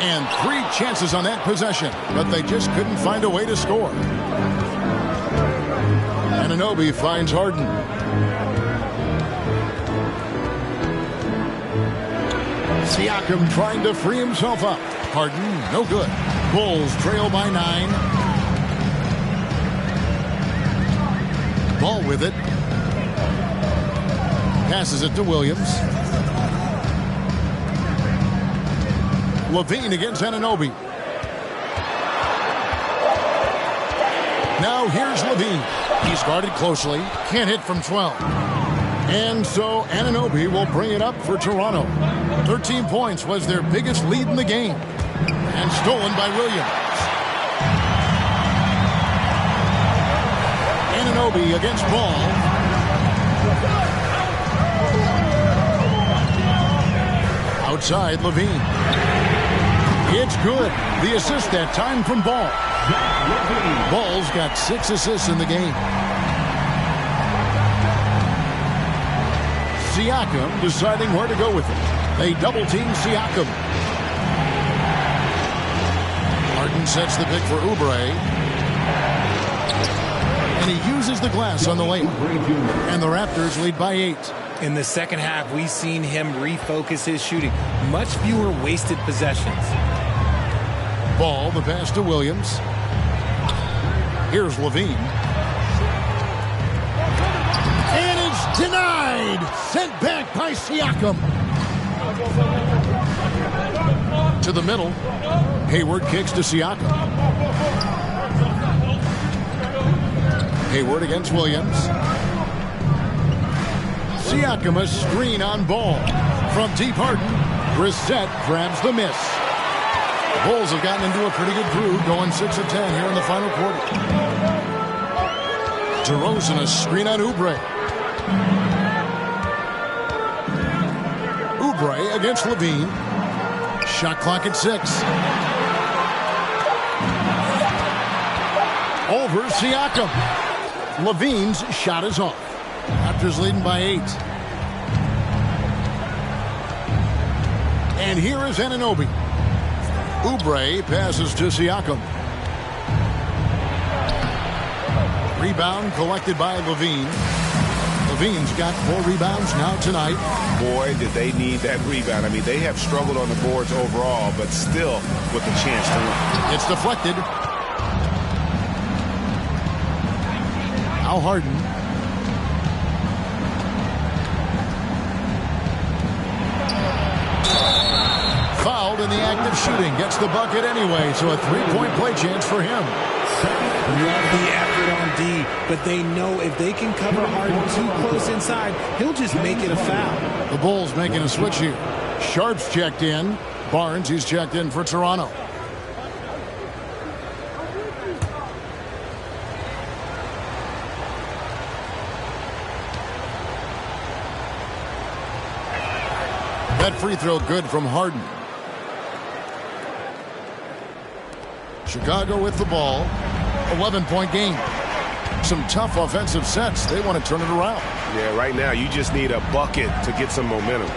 And 3 chances on that possession, but they just couldn't find a way to score. Anunoby finds Harden. Siakam trying to free himself up. Harden, no good. Bulls trail by 9. Ball with it. Passes it to Williams. Levine against Anunoby. Now here's Levine. He's guarded closely. Can't hit from 12. And so Anunoby will bring it up for Toronto. 13 points was their biggest lead in the game. And stolen by Williams. Anunoby against Ball. Outside Levine. It's good. The assist that time from Ball. Ball's got 6 assists in the game. Siakam deciding where to go with it. They double team Siakam. Harden sets the pick for Oubre. And he uses the glass on the layup. And the Raptors lead by 8. In the second half, we've seen him refocus his shooting. Much fewer wasted possessions. Ball, the pass to Williams. Here's Levine. And it's denied. Sent back by Siakam. To the middle. Hayward kicks to Siakam. Hayward against Williams. Siakam a screen on Ball. From deep Harden. Brissett grabs the miss. Bulls have gotten into a pretty good groove, going 6 of 10 here in the final quarter. DeRozan a screen on Oubre. Oubre against Levine. Shot clock at 6. Over Siakam. Levine's shot is off. Raptors leading by 8. And here is Anunoby. Oubre passes to Siakam. Rebound collected by Levine. Levine's got 4 rebounds now tonight. Boy, did they need that rebound. I mean, they have struggled on the boards overall, but still with a chance to win. It's deflected. Now Harden. Fouled in the act of shooting. Gets the bucket anyway, so a 3-point play chance for him. Love the effort on D, but they know if they can cover Harden too close inside, he'll just make it a foul. The Bulls making a switch here. Sharp's checked in. Barnes, he's checked in for Toronto. That free throw good from Harden. Chicago with the ball. 11-point game. Some tough offensive sets. They want to turn it around. Yeah, right now you just need a bucket to get some momentum.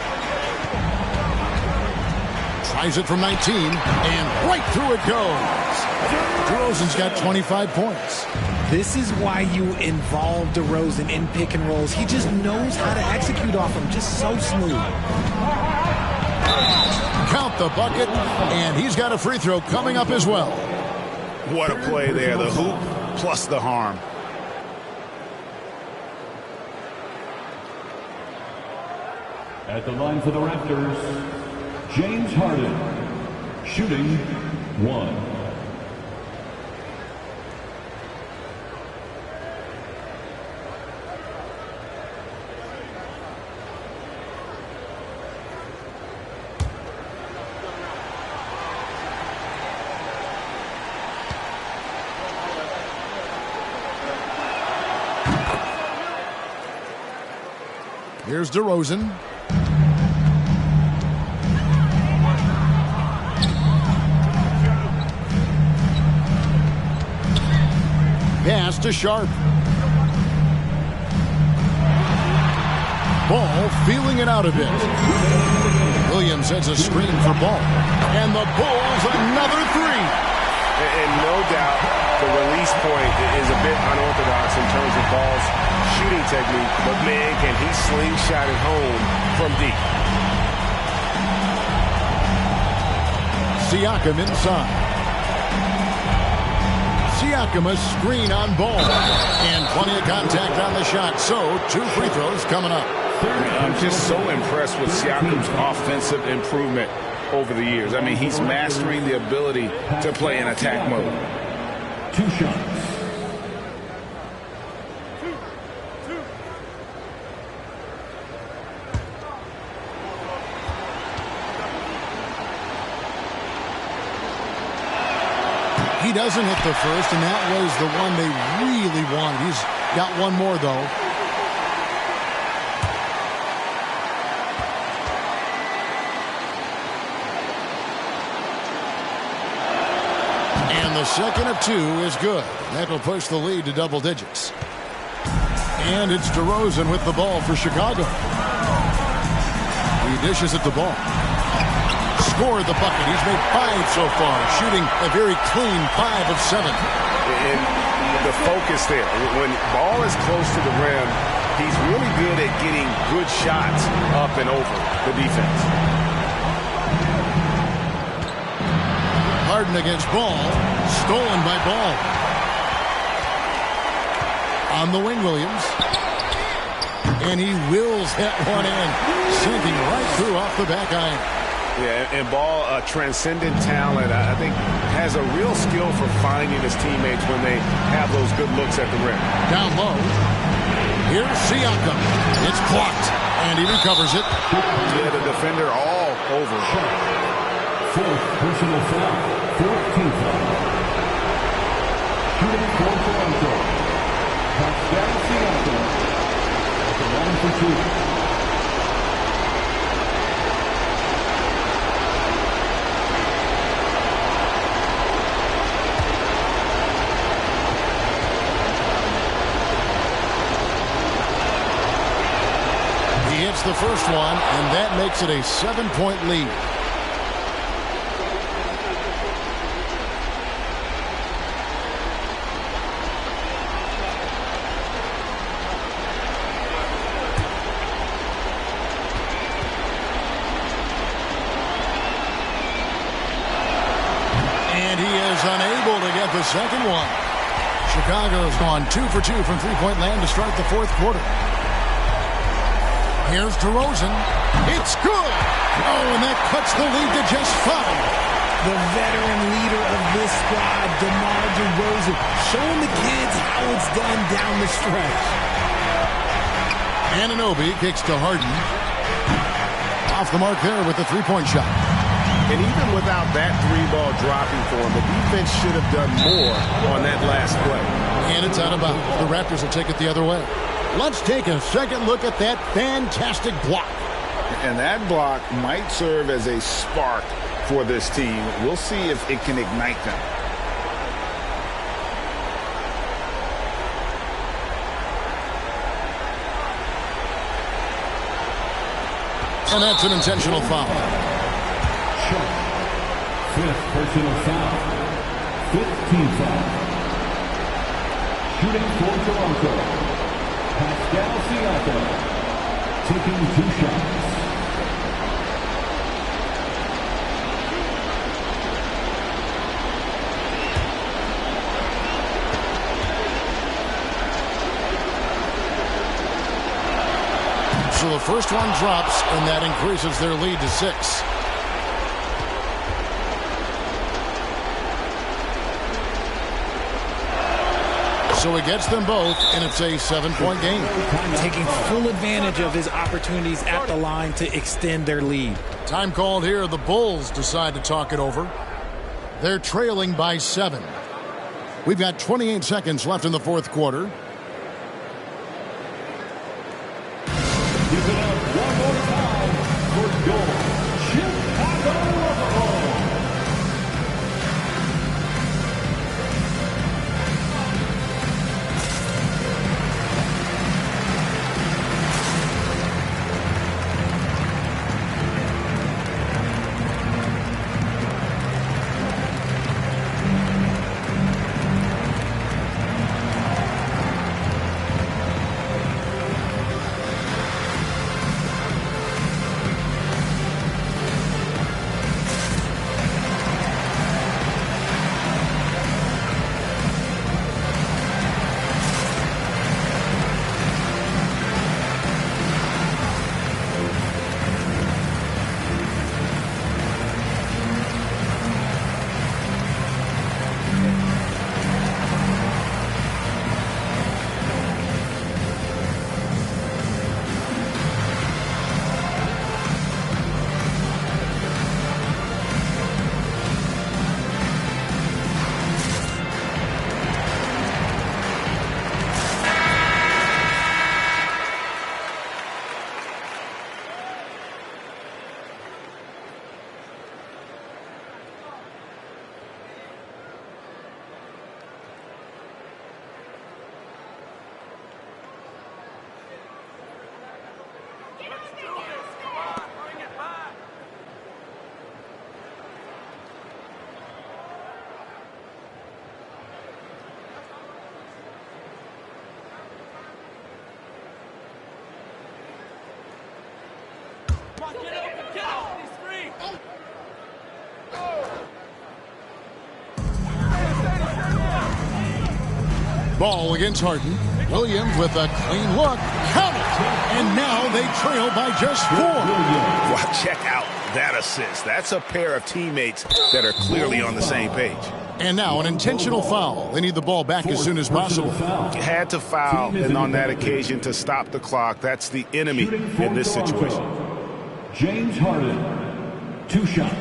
Tries it from 19, and right through it goes. DeRozan's got 25 points. This is why you involve DeRozan in pick and rolls. He just knows how to execute off them, just so smooth. Count the bucket, and he's got a free throw coming up as well. What a play there. The hoop plus the harm. At the line for the Raptors, James Harden, shooting 1. Here's DeRozan. Pass to Sharp. Ball feeling it out a bit. Williams sets a screen for Ball. And the Bulls another 3. And no doubt the release point is a bit unorthodox in terms of Ball's shooting technique, but man, can he slingshot it home from deep. Siakam inside. Siakam a screen on Ball. And plenty of contact on the shot, so 2 free throws coming up. I'm just so impressed with Siakam's offensive improvement over the years. I mean, he's mastering the ability to play in attack mode. 2 shots. He doesn't hit the first, and that was the one they really wanted. He's got one more, though. And the second of 2 is good. That will push the lead to double digits. And it's DeRozan with the ball for Chicago. He dishes at the ball. Scored the bucket. He's made 5 so far, shooting a very clean 5 of 7. And the focus there, when Ball is close to the rim, he's really good at getting good shots up and over the defense. Harden against Ball. Stolen by Ball. On the wing, Williams. And he wills that one in, sinking right through off the back iron. Yeah, and Ball, a transcendent talent, I think, has a real skill for finding his teammates when they have those good looks at the rim. Down low. Here's Siakam. It's blocked, and he recovers it. Yeah, the defender all over. 4th personal foul, 14th foul. Shooting for Toronto, Pascal Siakam at the line for 2. first one, and that makes it a 7-point lead. And he is unable to get the second one. Chicago's gone 2 for 2 from three-point land to start the fourth quarter. Here's DeRozan. It's good. Oh, and that cuts the lead to just 5. The veteran leader of this squad, DeMar DeRozan, showing the kids how it's done down the stretch. Anunoby kicks to Harden. Off the mark there with the three-point shot. And even without that three-ball dropping for him, the defense should have done more on that last play. And it's out of bounds. The Raptors will take it the other way. Let's take a second look at that fantastic block. And that block might serve as a spark for this team. We'll see if it can ignite them. And that's an intentional foul. Fifth personal foul. 15 foul. Shooting for Toronto. Pascal Siakam taking 2 shots. So the first one drops, and that increases their lead to 6. So he gets them both, and it's a 7-point game. Taking full advantage of his opportunities at the line to extend their lead. Time called here. The Bulls decide to talk it over. They're trailing by 7. We've got 28 seconds left in the fourth quarter. Give it up one more time for your Chicago Bulls. Ball against Harden. Williams with a clean look. Count it! And now they trail by just 4. Well, check out that assist. That's a pair of teammates that are clearly on the same page. And now an intentional foul. They need the ball back as soon as possible. Had to foul, and on that occasion to stop the clock. That's the enemy in this situation. James Harden, 2 shots.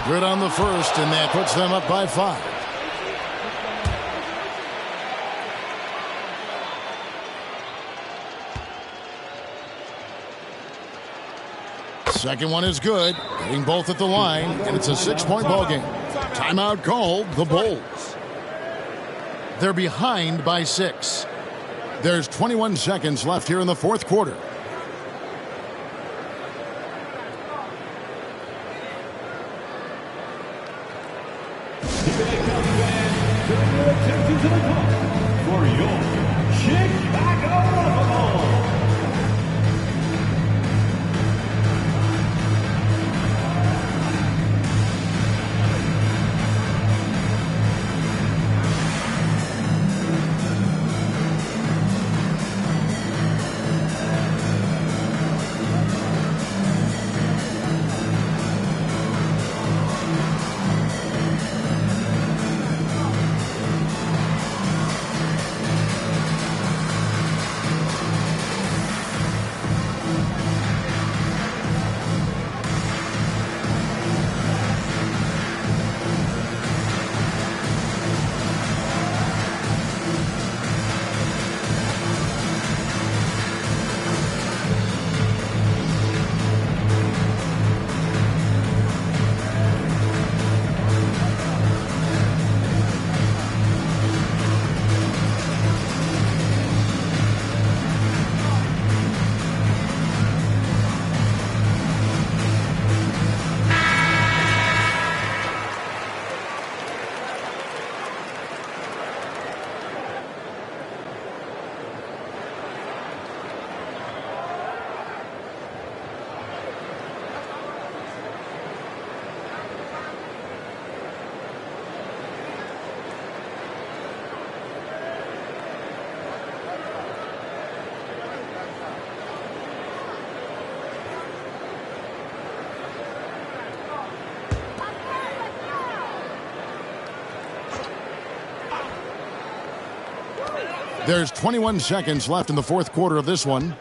Good on the first, and that puts them up by 5. Second one is good. Hitting both at the line, and it's a 6-point ball game. Timeout called, the Bulls. They're behind by 6. There's 21 seconds left here in the fourth quarter. For your Chicago Bulls. There's 21 seconds left in the fourth quarter of this one.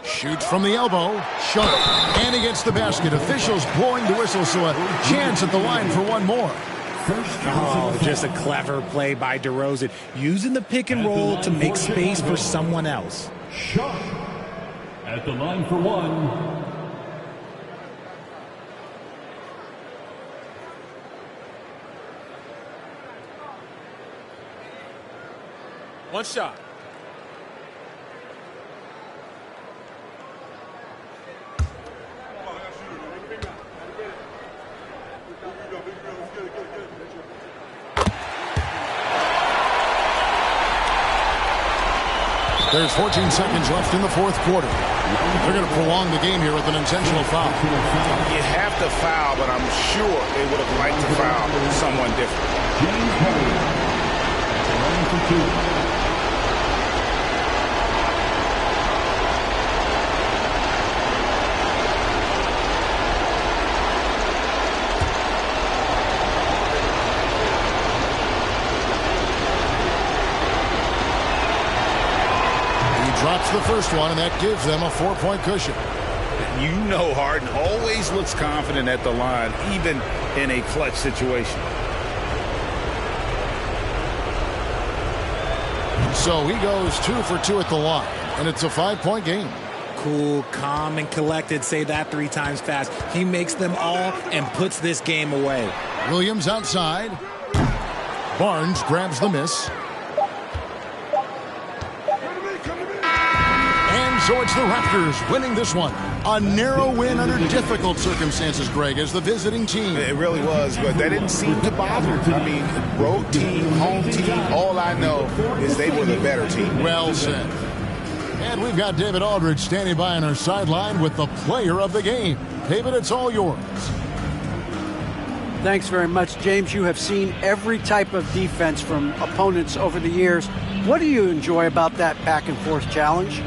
Shoots from the elbow. Shot. And he gets the basket. Officials blowing the whistle, so a chance at the line for one more. Oh, just a clever play by DeRozan, using the pick and roll to make space for someone else. Shot at the line for one. One shot. There's 14 seconds left in the fourth quarter. They're going to prolong the game here with an intentional foul. You have to foul, but I'm sure they would have liked to foul someone different. James Harden. Line for two. Drops the first one, and that gives them a 4-point cushion. You know Harden always looks confident at the line, even in a clutch situation. So he goes 2 for 2 at the line, and it's a 5-point game. Cool, calm, and collected. Say that 3 times fast. He makes them all and puts this game away. Williams outside. Barnes grabs the miss. So it's the Raptors winning this one. A narrow win under difficult circumstances, Greg, as the visiting team. It really was, but that didn't seem to bother. I mean, road team, home team, all I know is they were the better team. Well said. And we've got David Aldridge standing by on our sideline with the player of the game. David, it's all yours. Thanks very much, James. You have seen every type of defense from opponents over the years. What do you enjoy about that back-and-forth challenge?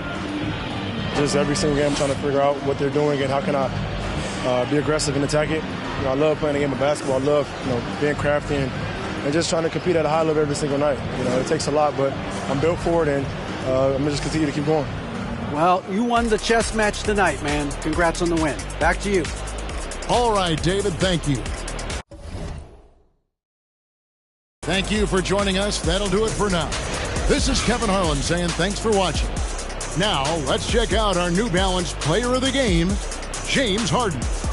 Just every single game, I'm trying to figure out what they're doing and how can I be aggressive and attack it. You know, I love playing the game of basketball. I love, being crafty and just trying to compete at a high level every single night. You know, it takes a lot, but I'm built for it, and I'm going to just continue to keep going. Well, you won the chess match tonight, man. Congrats on the win. Back to you. All right, David, thank you. Thank you for joining us. That'll do it for now. This is Kevin Harlan saying thanks for watching. Now, let's check out our New Balance player of the game, James Harden.